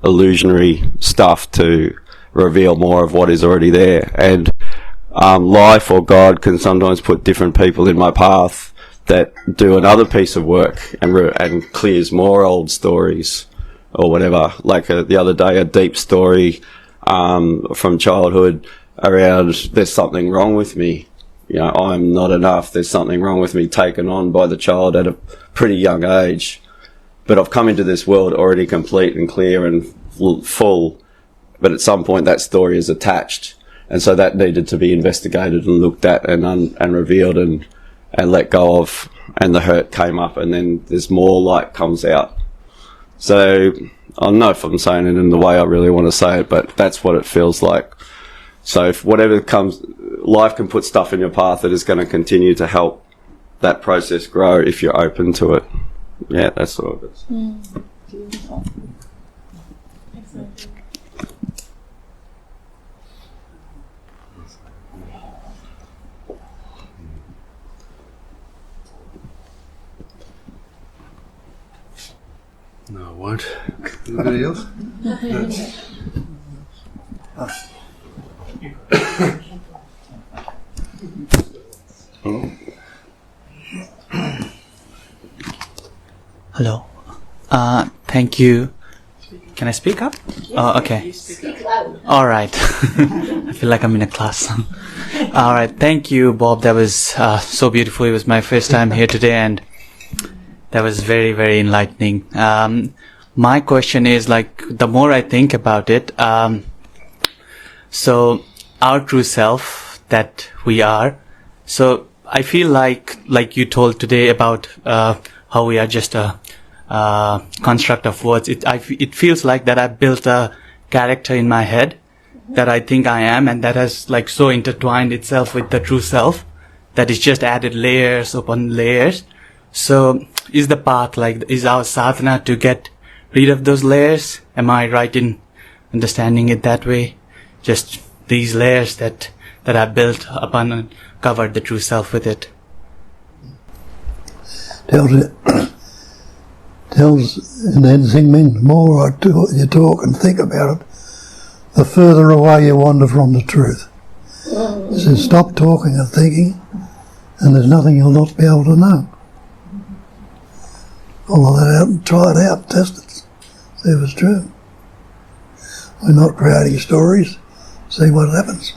illusionary stuff to reveal more of what is already there. And life or God can sometimes put different people in my path that do another piece of work and clears more old stories or whatever. Like the other day, a deep story from childhood around there's something wrong with me. I'm not enough. There's something wrong with me, taken on by the child at a pretty young age. But I've come into this world already complete and clear and full. But at some point that story is attached. And so that needed to be investigated and looked at and revealed and let go of, and the hurt came up, and then there's more light comes out. So I don't know if I'm saying it in the way I really want to say it, but that's what it feels like. So if whatever comes, life can put stuff in your path that is going to continue to help that process grow if you're open to it. Yeah, that's all it is. Beautiful. Excellent. No, I won't. Anybody else? Hello. Thank you. Can I speak up? Oh, okay. All right. I feel like I'm in a class. All right. Thank you, Bob. That was so beautiful. It was my first time here today, and that was very, very enlightening. My question is, like, the more I think about it, so our true self that we are, so I feel like you told today about how we are just a construct of words. It feels like that I've built a character in my head that I think I am, and that has like so intertwined itself with the true self that it's just added layers upon layers. So is the path, like, is our sadhana to get rid of those layers? Am I right in understanding it that way? Just these layers that I built upon and covered the true self with it. Tells in dancing means more you talk and think about it, the further away you wander from the truth. It says stop talking and thinking, and there's nothing you'll not be able to know. Follow that out and try it out, test it, see if it's true. We're not creating stories, see what happens.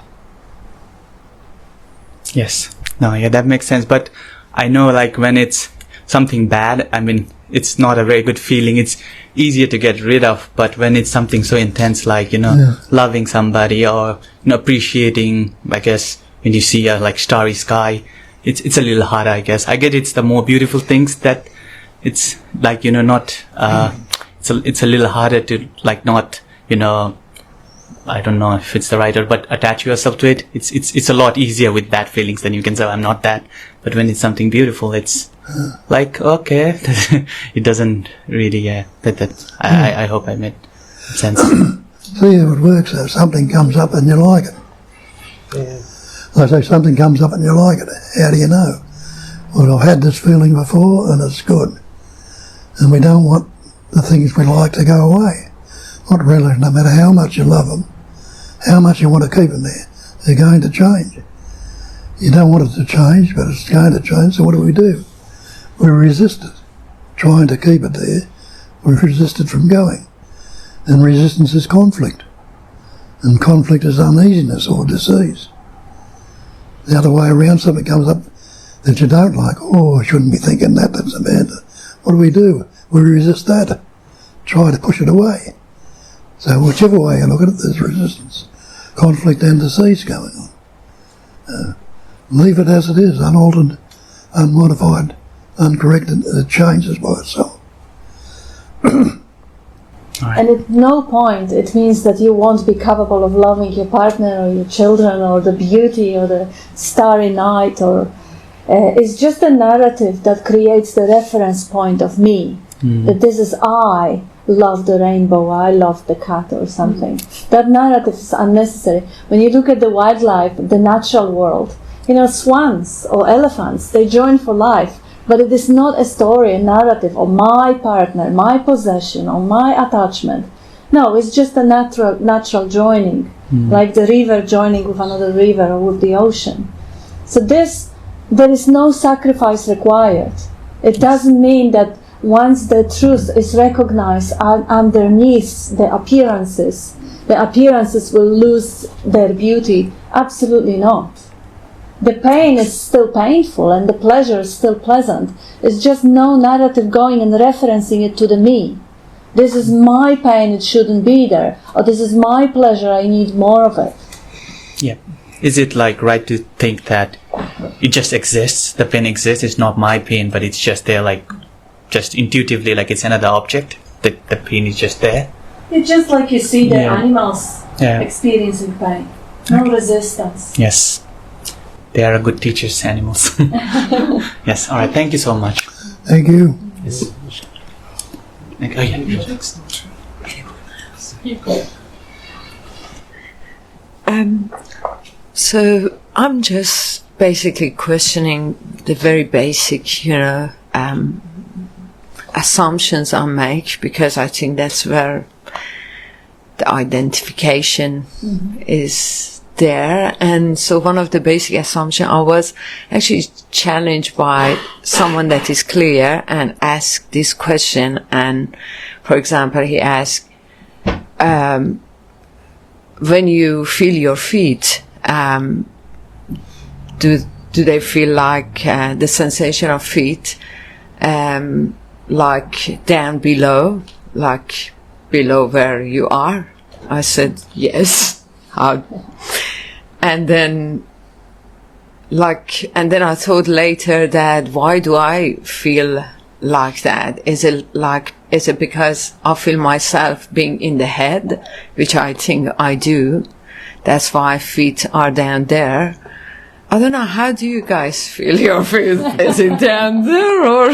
Yes. No, yeah, that makes sense. But I know, like, when it's something bad, I mean, it's not a very good feeling. It's easier to get rid of. But when it's something so intense, like, loving somebody or, appreciating, I guess, when you see a, like, starry sky, it's a little harder, I guess. I get it's the more beautiful things that it's, like, not, it's a little harder to, like, not, I don't know if it's the right word, but attach yourself to it. It's a lot easier with that feelings than you can say, I'm not that. But when it's something beautiful, it's like, okay, it doesn't really, I hope I made sense. See how it works. If something comes up and you like it, I say something comes up and you like it. How do you know? Well, I've had this feeling before and it's good. And we don't want the things we like to go away. Not really, no matter how much you love them, how much you want to keep them there, they're going to change. You don't want it to change, but it's going to change, so what do? We resist it, trying to keep it there. We resist it from going. And resistance is conflict. And conflict is uneasiness or disease. The other way around, something comes up that you don't like. Oh, I shouldn't be thinking that, that's a bad. What do? We resist that, try to push it away. So whichever way you look at it, there's resistance, conflict and disease going on. Leave it as it is, unaltered, unmodified, uncorrected. It changes by itself. And at no point it means that you won't be capable of loving your partner or your children or the beauty or the starry night, or it's just a narrative that creates the reference point of me. That this is I love the rainbow, I love the cat or something. That narrative is unnecessary. When you look at the wildlife, the natural world, swans or elephants, they join for life. But it is not a story, a narrative of my partner, my possession, or my attachment. No, it's just a natural joining, like the river joining with another river or with the ocean. So there is no sacrifice required. It doesn't mean that once the truth is recognized underneath the appearances will lose their beauty. Absolutely not. The pain is still painful and the pleasure is still pleasant. It's just no narrative going and referencing it to the me. This is my pain, it shouldn't be there. Or this is my pleasure, I need more of it. Yeah. Is it right to think that it just exists, the pain exists, it's not my pain, but it's just there just intuitively, it's another object? The pain is just there? It's just like you see the animals experiencing pain. No resistance. Yes. They are good teachers, animals. Yes, alright, thank you so much. Thank you. Yes. So I'm just basically questioning the very basic, assumptions I make, because I think that's where the identification is there. And so one of the basic assumptions, I was actually challenged by someone that is clear and asked this question. And for example, he asked, when you feel your feet, do they feel like the sensation of feet like down below, like below where you are? I said yes. How? And then I thought later that why do I feel like that? Is it because I feel myself being in the head, which I think I do? That's why feet are down there. I don't know, how do you guys feel your feet? Is it down there or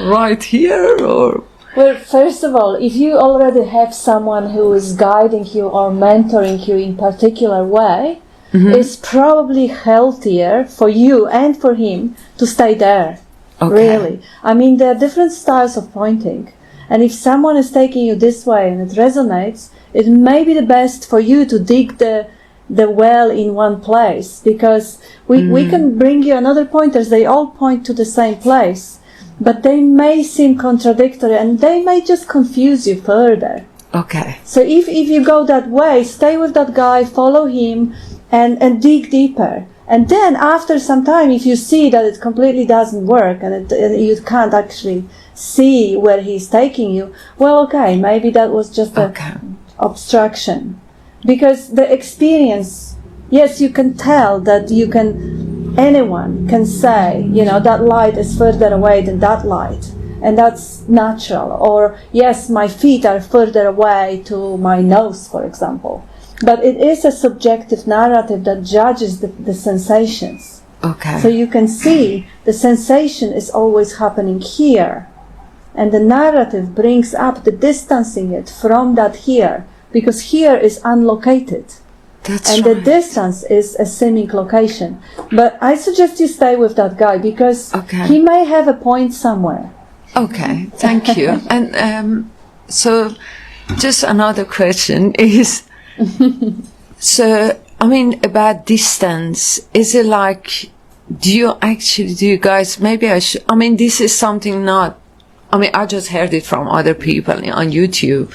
right here or? Well, first of all, if you already have someone who is guiding you or mentoring you in particular way, it's probably healthier for you and for him to stay there. Okay. Really. I mean, there are different styles of pointing. And if someone is taking you this way and it resonates, it may be the best for you to dig the well in one place, because we can bring you another pointers. They all point to the same place. But they may seem contradictory and they may just confuse you further. Okay. So if you go that way, stay with that guy, follow him and dig deeper. And then after some time, if you see that it completely doesn't work and you can't actually see where he's taking you, well, okay, maybe that was just an obstruction. Because the experience, yes, you can tell that anyone can say, that light is further away than that light. And that's natural. Or, yes, my feet are further away to my nose, for example. But it is a subjective narrative that judges the sensations. Okay. So you can see the sensation is always happening here. And the narrative brings up the distancing it from that here. Because here is unlocated. and the distance is a seeming location. But I suggest you stay with that guy because he may have a point somewhere. Okay, thank you. And so just another question is, so, I mean, about distance, is it like, do you guys, maybe I mean, this is something I just heard it from other people on YouTube,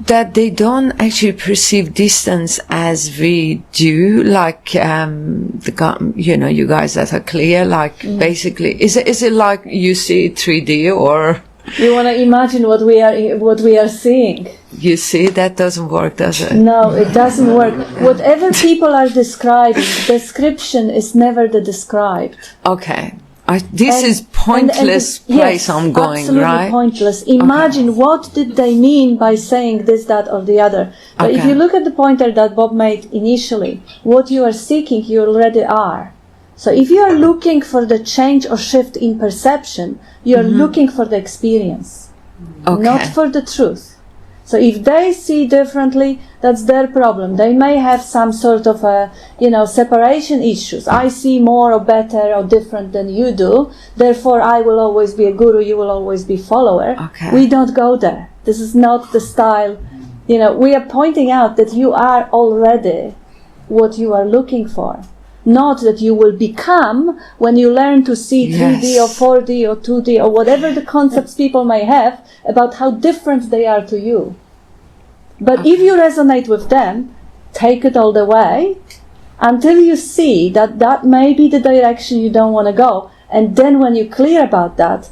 that they don't actually perceive distance as we do, like, you guys that are clear, like, basically, is it like you see 3D or? You want to imagine what we are seeing. You see, that doesn't work, does it? No, it doesn't work. Whatever people are describing, description is never the described. Okay. This is pointless place I'm going, absolutely right? Pointless. Imagine what did they mean by saying this, that, or the other. But if you look at the pointer that Bob made initially, what you are seeking, you already are. So if you are looking for the change or shift in perception, you are looking for the experience, not for the truth. So if they see differently, that's their problem. They may have some sort of separation issues. I see more or better or different than you do. Therefore, I will always be a guru. You will always be follower. Okay. We don't go there. This is not the style. We are pointing out that you are already what you are looking for. Not that you will become when you learn to see 3D or 4D or 2D or whatever the concepts people may have about how different they are to you. But if you resonate with them, take it all the way until you see that may be the direction you don't want to go. And then when you're clear about that,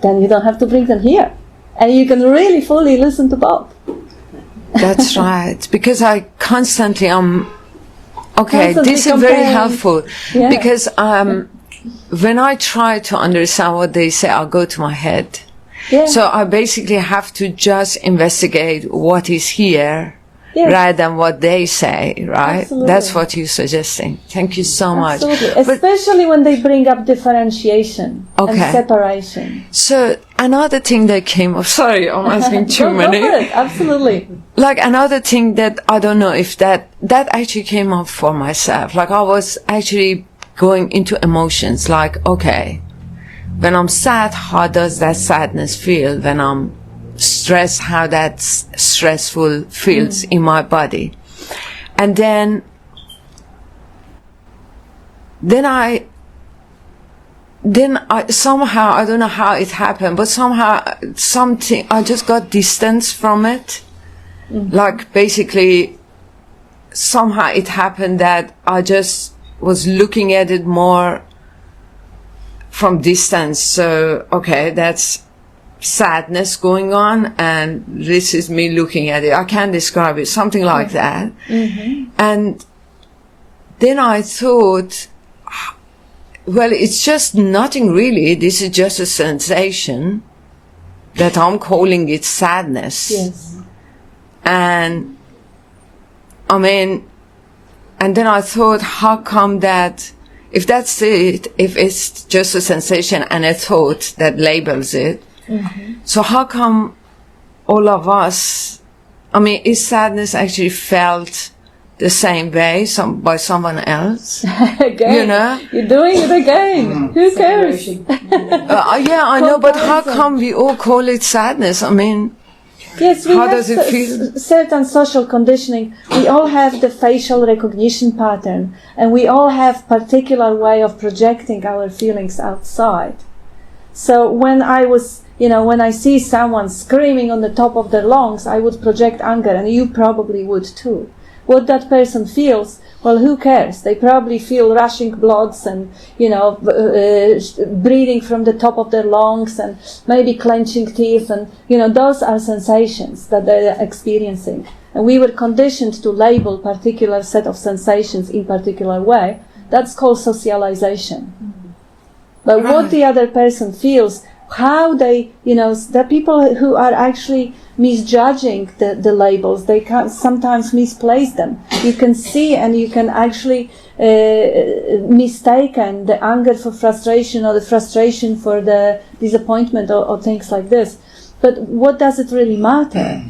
then you don't have to bring them here. And you can really fully listen to Bob. That's right. Because I constantly this is very helpful. Yeah. Because when I try to understand what they say, I'll go to my head. Yeah. So I basically have to just investigate what is here rather than what they say, right? Absolutely. That's what you're suggesting. Thank you so much. Absolutely. Especially when they bring up differentiation and separation. So another thing that came up, sorry, I'm asking too many. Go for it. Absolutely. Like another thing that I don't know if that actually came up for myself. Like I was actually going into emotions like, okay, when I'm sad, how does that sadness feel? When I'm stressed, how that stressful feels in my body? And then I somehow, I don't know how it happened, but somehow I just got distance from it. Like basically somehow it happened that I just was looking at it more from distance. So, okay, that's sadness going on and this is me looking at it. I can't describe it, something like that. And then I thought, well, it's just nothing really. This is just a sensation that I'm calling it sadness. Yes. And I mean, and then I thought, how come that if that's it, if it's just a sensation and a thought that labels it, so how come all of us, I mean, is sadness actually felt the same way by someone else? Again, you're doing it again. Who cares? Yeah, I know, but how come we all call it sadness? I mean, yes, we how have does it feel? Certain social conditioning. We all have the facial recognition pattern, and we all have particular way of projecting our feelings outside. So when I see someone screaming on the top of their lungs, I would project anger, and you probably would too. What that person feels, well, who cares? They probably feel rushing bloods and, breathing from the top of their lungs and maybe clenching teeth and, those are sensations that they're experiencing. And we were conditioned to label particular set of sensations in particular way. That's called socialization. But what the other person feels, how they, the people who are actually misjudging the labels, they can sometimes misplace them. You can see and you can actually mistaken the anger for frustration or the frustration for the disappointment or things like this. But what does it really matter?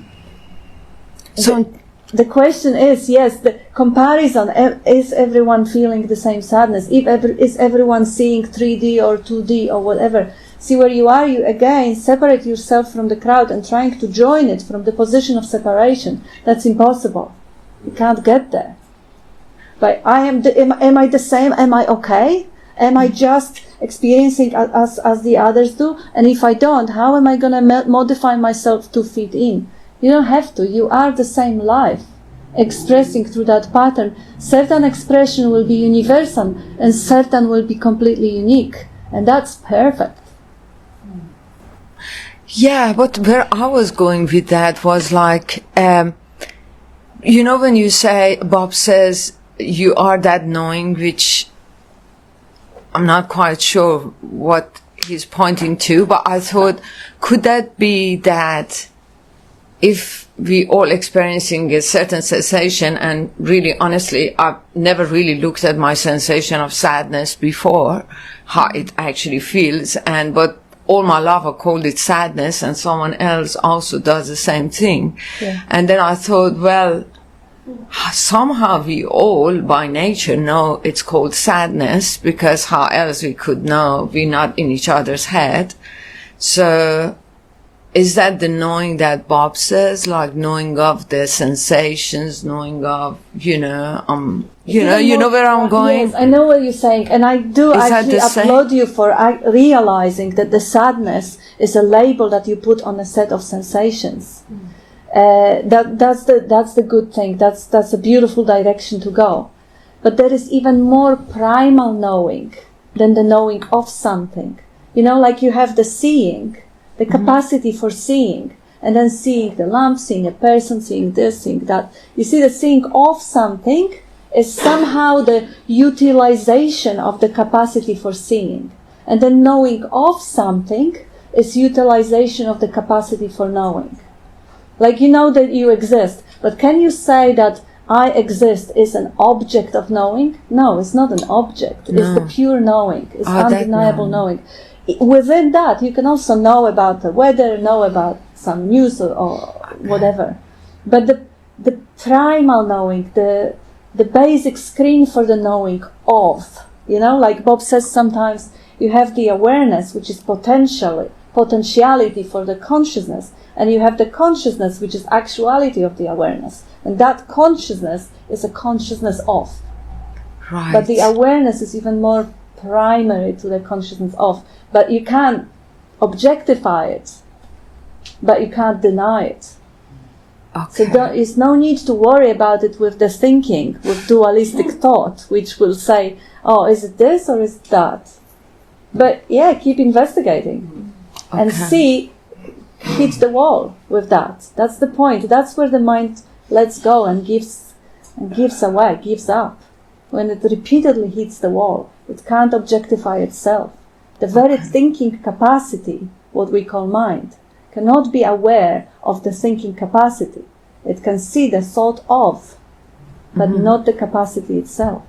So the question is, yes, the comparison, is everyone feeling the same sadness? Is everyone seeing 3D or 2D or whatever? See where you are, you again separate yourself from the crowd and trying to join it from the position of separation. That's impossible. You can't get there. But am I the same? Am I okay? Am I just experiencing as the others do? And if I don't, how am I going to modify myself to fit in? You don't have to. You are the same life, expressing through that pattern. Certain expression will be universal and certain will be completely unique. And that's perfect. Yeah, but where I was going with that was like, you know, when you say, Bob says, you are that knowing, which I'm not quite sure what he's pointing to, but I thought, could that be that if we all experiencing a certain sensation, and really honestly, I've never really looked at my sensation of sadness before, how it actually feels, but all my life I called it sadness, and someone else also does the same thing. Yeah. And then I thought, well, somehow we all by nature know it's called sadness, because how else we could know? We're not in each other's head. So is that the knowing that Bob says, like knowing of the sensations, knowing of, you know where I'm going? Yes, I know what you're saying, and I do actually applaud you for realizing that the sadness is a label that you put on a set of sensations. That's the good thing. That's a beautiful direction to go. But there is even more primal knowing than the knowing of something. You know, like you have the seeing, the capacity for seeing, and then seeing the lamp, seeing a person, seeing this, seeing that. You see, the seeing of something is somehow the utilization of the capacity for seeing. And then knowing of something is utilization of the capacity for knowing. Like, you know that you exist, but can you say that I exist is an object of knowing? No, it's not an object. No. It's the pure knowing. It's undeniable knowing. Within that, you can also know about the weather, know about some news or whatever. But the primal knowing, the basic screen for the knowing of, you know, like Bob says sometimes, you have the awareness, which is potentiality for the consciousness, and you have the consciousness, which is actuality of the awareness. And that consciousness is a consciousness of. Right. But the awareness is even more primary to the consciousness of. But you can't objectify it, but you can't deny it. Okay. So there's no need to worry about it with the thinking, with dualistic thought, which will say, oh, is it this or is it that? But yeah, keep investigating. Okay. And see, hit the wall with that. That's the point. That's where the mind lets go and gives away, gives up. When it repeatedly hits the wall, it can't objectify itself. The very thinking capacity, what we call mind, cannot be aware of the thinking capacity. It can see the thought of, but not the capacity itself.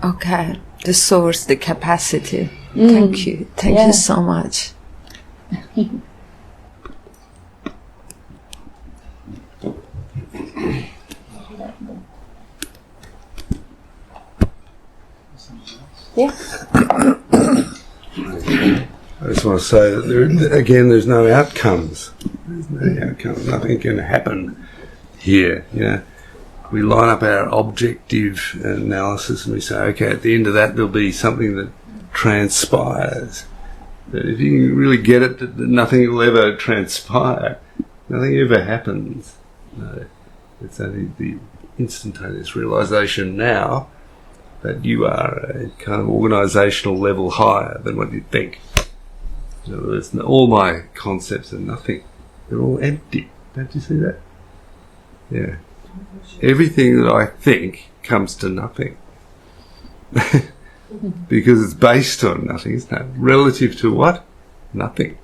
Okay. The source, the capacity. Thank you. Thank you so much. Yeah. I just want to say that there's no outcomes. There's no outcomes. Nothing can happen here. You know, we line up our objective analysis and we say, okay, at the end of that there'll be something that transpires. But if you can really get it, that nothing will ever transpire. Nothing ever happens. No, it's only the instantaneous realization now that you are a kind of organisational level higher than what you think. In other words, all my concepts are nothing. They're all empty. Don't you see that? Yeah. Everything that I think comes to nothing. Because it's based on nothing, isn't it? Relative to what? Nothing.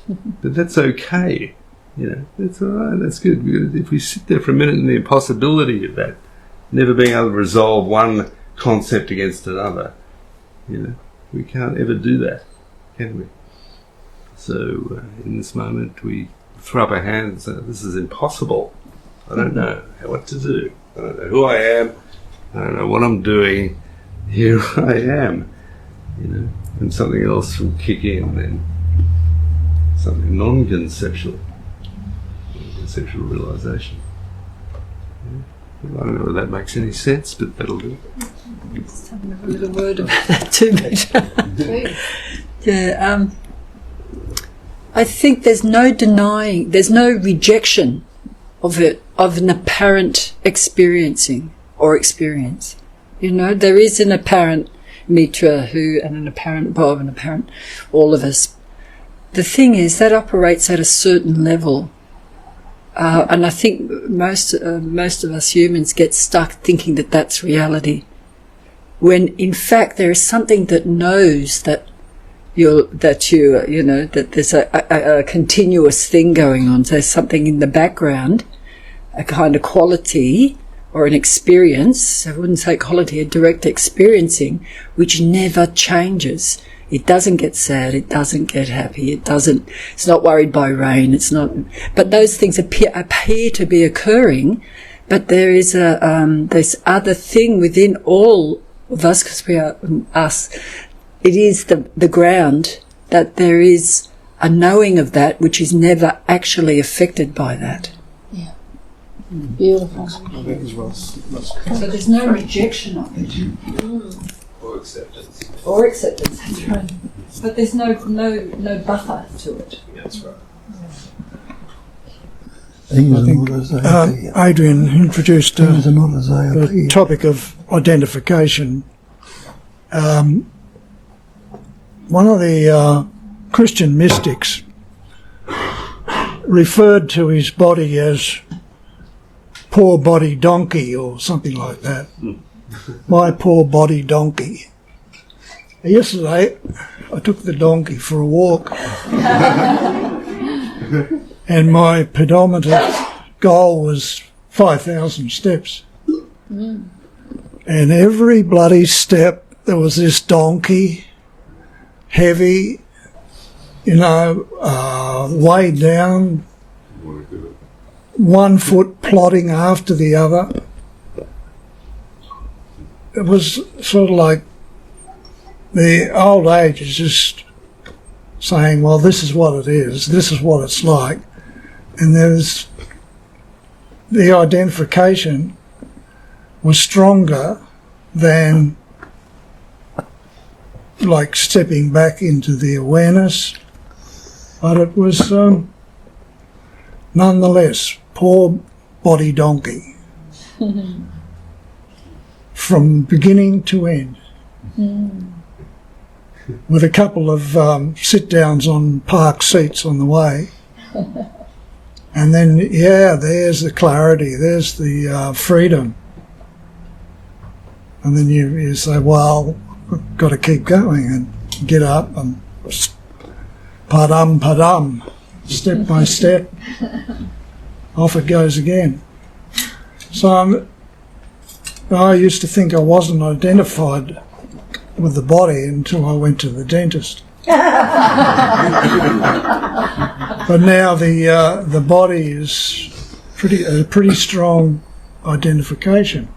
But that's okay. You know, that's all right, that's good. Because if we sit there for a minute in the impossibility of that, never being able to resolve one concept against another, you know, we can't ever do that, can we? So in this moment we throw up our hands and say, this is impossible. I don't know what to do. I don't know who I am. I don't know what I'm doing. Here I am, you know, and something else will kick in then. Something non-conceptual realization. Yeah. I don't know if that makes any sense, but that'll do. Just having a little word about that too, Misha. Yeah, I think there's no denying, there's no rejection of it, of an apparent experiencing or experience. You know, there is an apparent Mitra and an apparent Bob and an apparent all of us. The thing is that operates at a certain level. And I think most of us humans get stuck thinking that that's reality, when in fact there is something that knows that that there's a continuous thing going on. There's something in the background, a kind of quality or an experience. I wouldn't say quality, a direct experiencing, which never changes. It doesn't get sad. It doesn't get happy. It's not worried by rain. It's not, but those things appear to be occurring, but there is this other thing within all of us, because we are us. It is the ground that there is a knowing of that which is never actually affected by that. Yeah. Beautiful. So there's no rejection of it. Or acceptance. Or acceptance, that's right. But there's no buffer to it. That's right. Things are not as they appear. Adrian introduced Things are not as they the appear. topic of identification. One of the Christian mystics referred to his body as poor body donkey or something like that. My poor body donkey. Yesterday I took the donkey for a walk and my pedometer goal was 5,000 steps. And every bloody step there was this donkey, heavy, weighed down, 1 foot plodding after the other. It was sort of like the old age is just saying, well, this is what it is, this is what it's like. And there's the identification was stronger than like stepping back into the awareness, but it was nonetheless poor body donkey from beginning to end, with a couple of sit-downs on park seats on the way. And then, there's the clarity, there's the freedom. And then you say, well, I've got to keep going and get up and padam, step by step, off it goes again. So I used to think I wasn't identified with the body until I went to the dentist. But now the body is a pretty strong identification,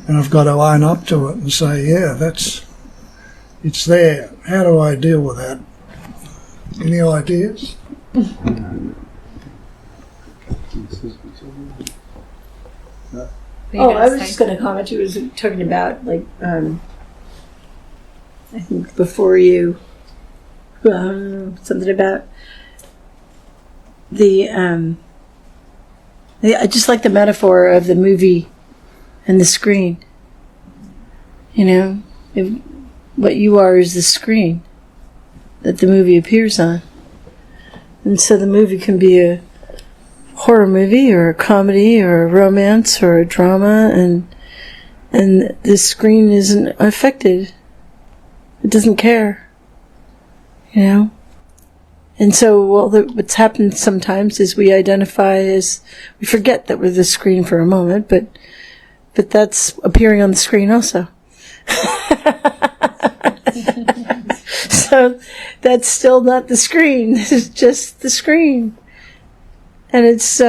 and I've got to own up to it and say, it's there. How do I deal with that? Any ideas? I was just going to comment. You was talking about I think before you something about I just like the metaphor of the movie and the screen. What you are is the screen that the movie appears on, and so the movie can be a horror movie or a comedy or a romance or a drama, and the screen isn't affected. It doesn't care, And so what's happened sometimes is we forget that we're the screen for a moment, but that's appearing on the screen also. So that's still not the screen. It's just the screen. And it's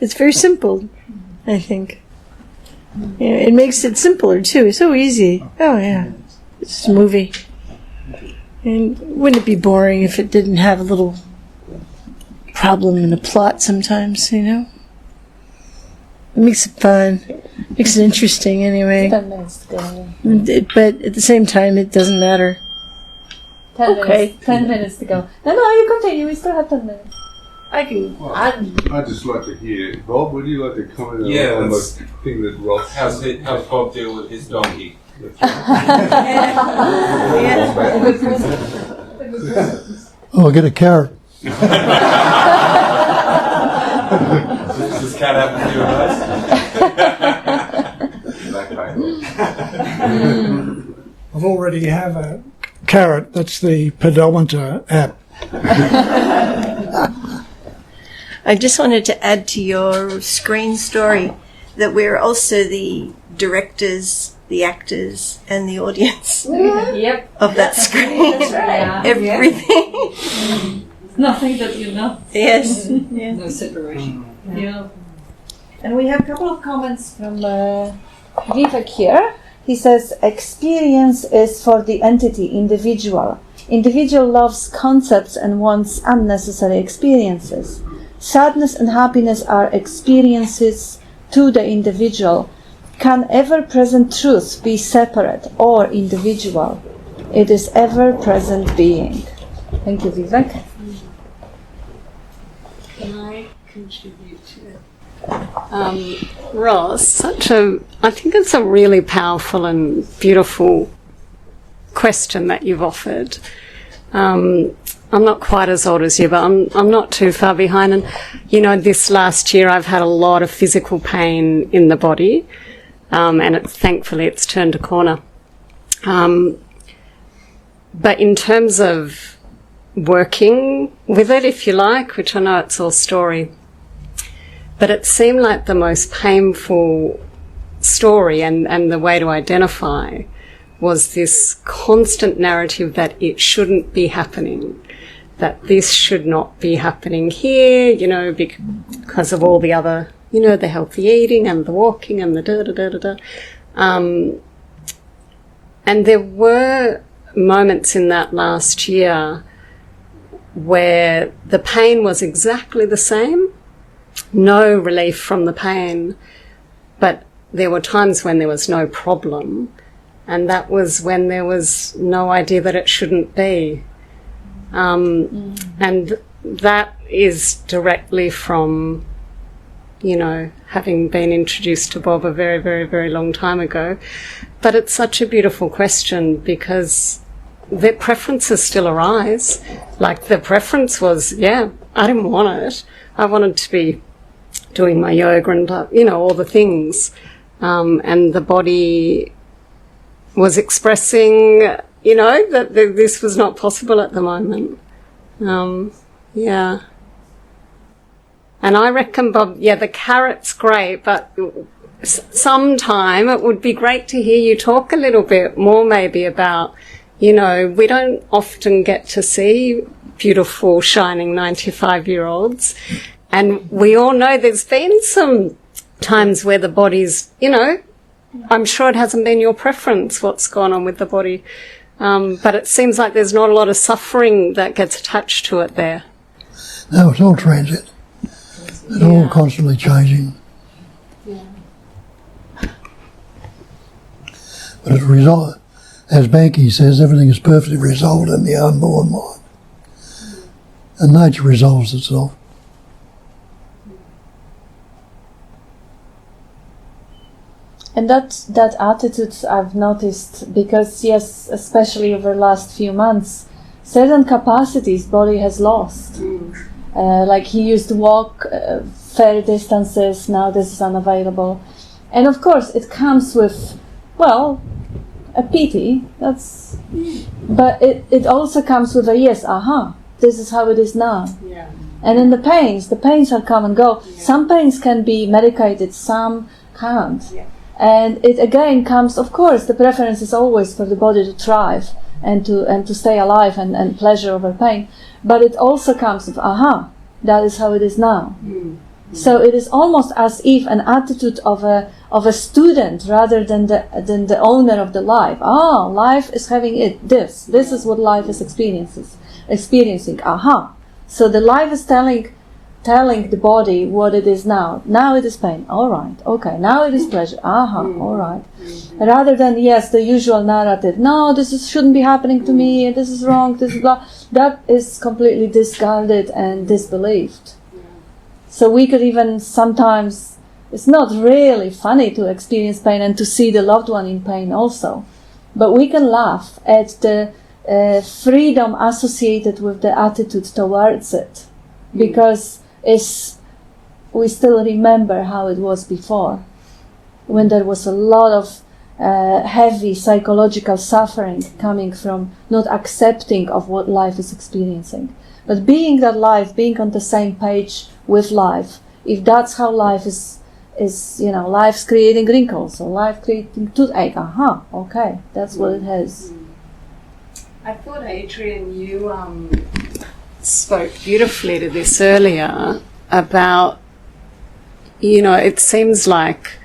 It's very simple, I think. Yeah, it makes it simpler too. It's so easy. Oh yeah, it's just a movie. And wouldn't it be boring if it didn't have a little problem in the plot sometimes, you know? It makes it fun. Makes it interesting anyway. 10 minutes to go. But at the same time, it doesn't matter. 10 Okay. minutes. 10 minutes to go. No, you continue. We still have 10 minutes. I can... I'd just like to hear, Bob, would you like to comment on the thing that Ross... How's Bob deal with his donkey? Oh, I'll get a carrot. Does this cat happen to you guys? I've already have a carrot. That's the pedometer app. I just wanted to add to your screen story that we're also the directors, the actors, and the audience Yep. of that screen. That's right. Everything. Nothing that you know. Yes. Yeah. No separation. Yeah. And we have a couple of comments from Vivek here. He says, experience is for the entity, individual. Individual loves concepts and wants unnecessary experiences. Sadness and happiness are experiences to the individual. Can ever-present truth be separate or individual? It is ever-present being. Thank you, Vivek. Can I contribute to it? Ross, I think it's a really powerful and beautiful question that you've offered. I'm not quite as old as you, but I'm not too far behind. And, you know, this last year I've had a lot of physical pain in the body, and thankfully it's turned a corner. But in terms of working with it, if you like, which I know it's all story, but it seemed like the most painful story and the way to identify was this constant narrative that it shouldn't be happening, that this should not be happening here, you know, because of all the other, you know, the healthy eating and the walking and the da-da-da-da-da. And there were moments in that last year where the pain was exactly the same, no relief from the pain, but there were times when there was no problem, and that was when there was no idea that it shouldn't be. And that is directly from, you know, having been introduced to Bob a very, very, very long time ago. But it's such a beautiful question because their preferences still arise. Like the preference was, I didn't want it. I wanted to be doing my yoga and, you know, all the things. And the body was expressing, you know, that this was not possible at the moment. And I reckon, Bob, the carrot's great, but sometime it would be great to hear you talk a little bit more maybe about, you know, we don't often get to see beautiful, shining 95-year-olds. And we all know there's been some times where the body's, you know, I'm sure it hasn't been your preference what's gone on with the body. But it seems like there's not a lot of suffering that gets attached to it there. No, it's all transient. It's all constantly changing. Yeah. But it resolves, as Banky says, everything is perfectly resolved in the unborn mind. And nature resolves itself. And that attitude I've noticed because, yes, especially over the last few months, certain capacities body has lost. Like he used to walk fair distances, now this is unavailable. And of course it comes with, well, a pity, but it also comes with a this is how it is now. Yeah. And then the pains are come and go. Yeah. Some pains can be medicated, some can't. Yeah. And it again comes, of course, the preference is always for the body to thrive and to stay alive and pleasure over pain. But it also comes with, that is how it is now. So it is almost as if an attitude of a student rather than the owner of the life. Life is having this is what life is experiencing. So the life is telling the body what it is now. Now it is pain. All right. Okay. Now it is pleasure. All right. Rather than, the usual narrative. No, this shouldn't be happening to me. This is wrong. This is blah. That is completely discarded and disbelieved. So we could even sometimes, it's not really funny to experience pain and to see the loved one in pain also. But we can laugh at the freedom associated with the attitude towards it. Because we still remember how it was before, when there was a lot of heavy psychological suffering coming from not accepting of what life is experiencing. But being that life, being on the same page with life, if that's how life is life's creating wrinkles or life creating toothache, okay, that's what it has. I thought, Adrian, you spoke beautifully to this earlier about, it seems like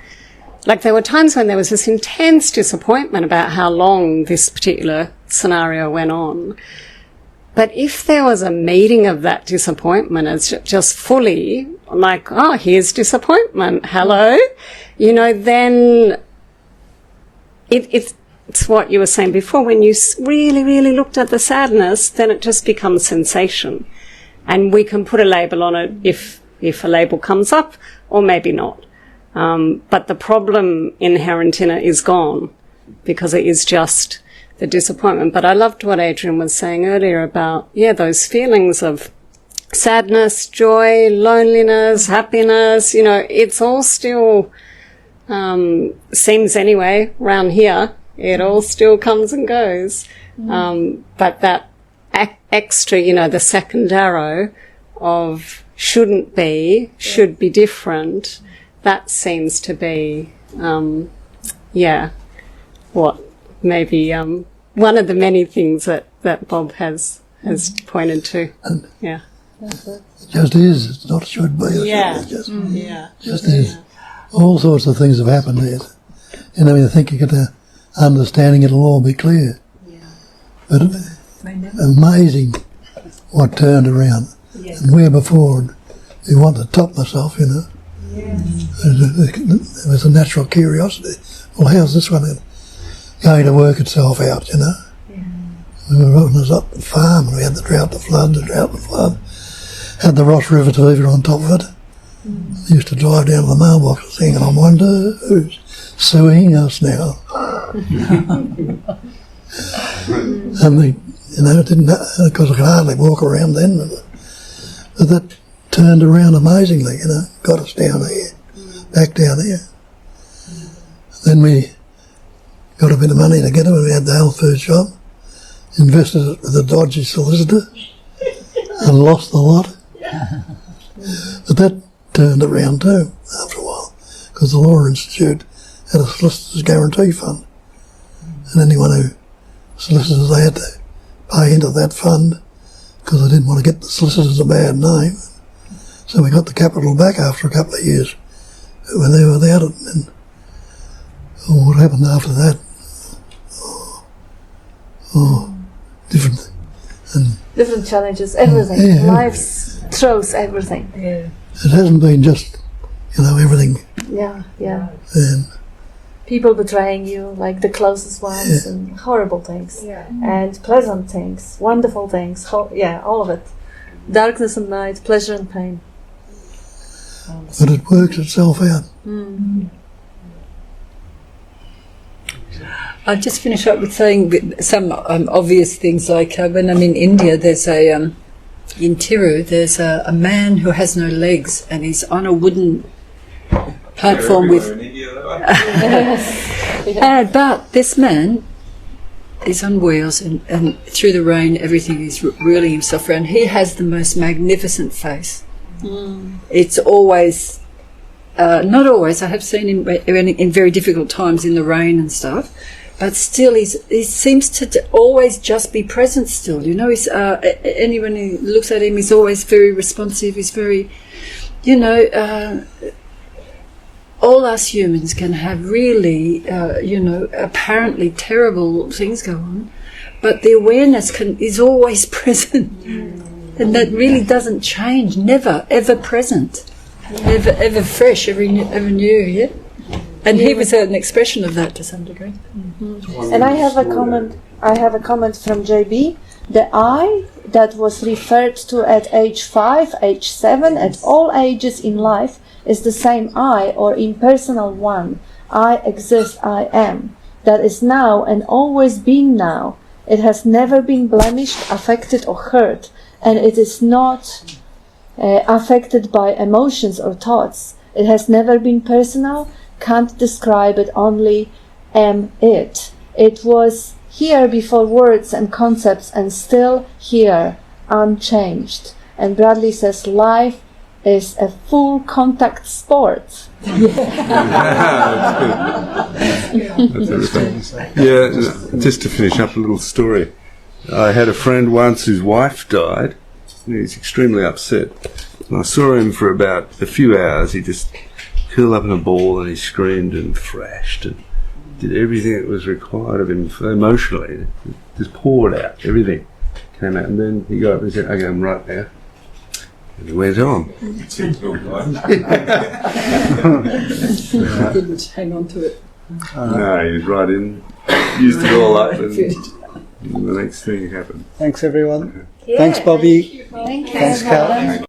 there were times when there was this intense disappointment about how long this particular scenario went on. But if there was a meeting of that disappointment as just fully like, here's disappointment, hello, then it's what you were saying before. When you really, really looked at the sadness, then it just becomes sensation. And we can put a label on it if a label comes up, or maybe not. But the problem inherent in it is gone, because it is just the disappointment. But I loved what Adrian was saying earlier about, those feelings of sadness, joy, loneliness, happiness, it's all still, seems anyway, around here, it all still comes and goes. But that extra, the second arrow of shouldn't be, should be different, that seems to be, what maybe one of the many things that Bob has pointed to. It just is. It's not should be. It just is. All sorts of things have happened there. I think you get the understanding, it'll all be clear. But amazing what turned around. And where before you want to top myself, there was a natural curiosity. Well, how's this one going to work itself out, We were on the farm, and we had the drought, the flood, had the Ross River Fever on top of it. We used to drive down to the mailbox thinking, I wonder who's suing us now. And it didn't, because I could hardly walk around then. But that turned around amazingly, got us down here, back down here. Then we got a bit of money together when we had the health food shop, invested it with a dodgy solicitor, and lost the lot. But that turned around too after a while, because the Law Institute had a solicitor's guarantee fund, and anyone who solicitors, they had to pay into that fund because they didn't want to get the solicitors a bad name. So we got the capital back after a couple of years when they were without it. And what happened after that? Different. And different challenges, everything. Life throws everything. It hasn't been just, everything. And people betraying you, like the closest ones, and horrible things, and pleasant things, wonderful things, all of it. Darkness and light, pleasure and pain. But it works itself out. I'll just finish up with saying some obvious things, like when I'm in India, there's in Tiru, there's a man who has no legs, and he's on a wooden platform with... but this man is on wheels, and through the rain, everything is reeling himself around. He has the most magnificent face. It's always... not always, I have seen him in very difficult times in the rain and stuff, but still he seems to always just be present still, He's, anyone who looks at him is always very responsive, he's very, all us humans can have really, apparently terrible things go on, but the awareness is always present. And that really doesn't change, never, ever present, ever fresh, ever new, yeah? And he was an expression of that to some degree. Mm-hmm. And I have a comment from JB. The I that was referred to at age 5, age 7, at all ages in life is the same I, or impersonal one. I exist, I am. That is now and always been now. It has never been blemished, affected or hurt. And it is not affected by emotions or thoughts. It has never been personal, can't describe it, only am it. It was here before words and concepts and still here, unchanged. And Bradley says life is a full contact sport. Yeah, just to finish up a little story. I had a friend once whose wife died. He was extremely upset. And I saw him for about a few hours. He just curled up in a ball and he screamed and thrashed and did everything that was required of him emotionally. Just poured out, everything came out. And then he got up and said, okay, I'm right now. And he went on. Didn't hang on to it. No, he was right in, used it all up, and the next thing happened. Thanks, everyone. Yeah, Thanks, Bobby. Thank you. Thanks, Cal.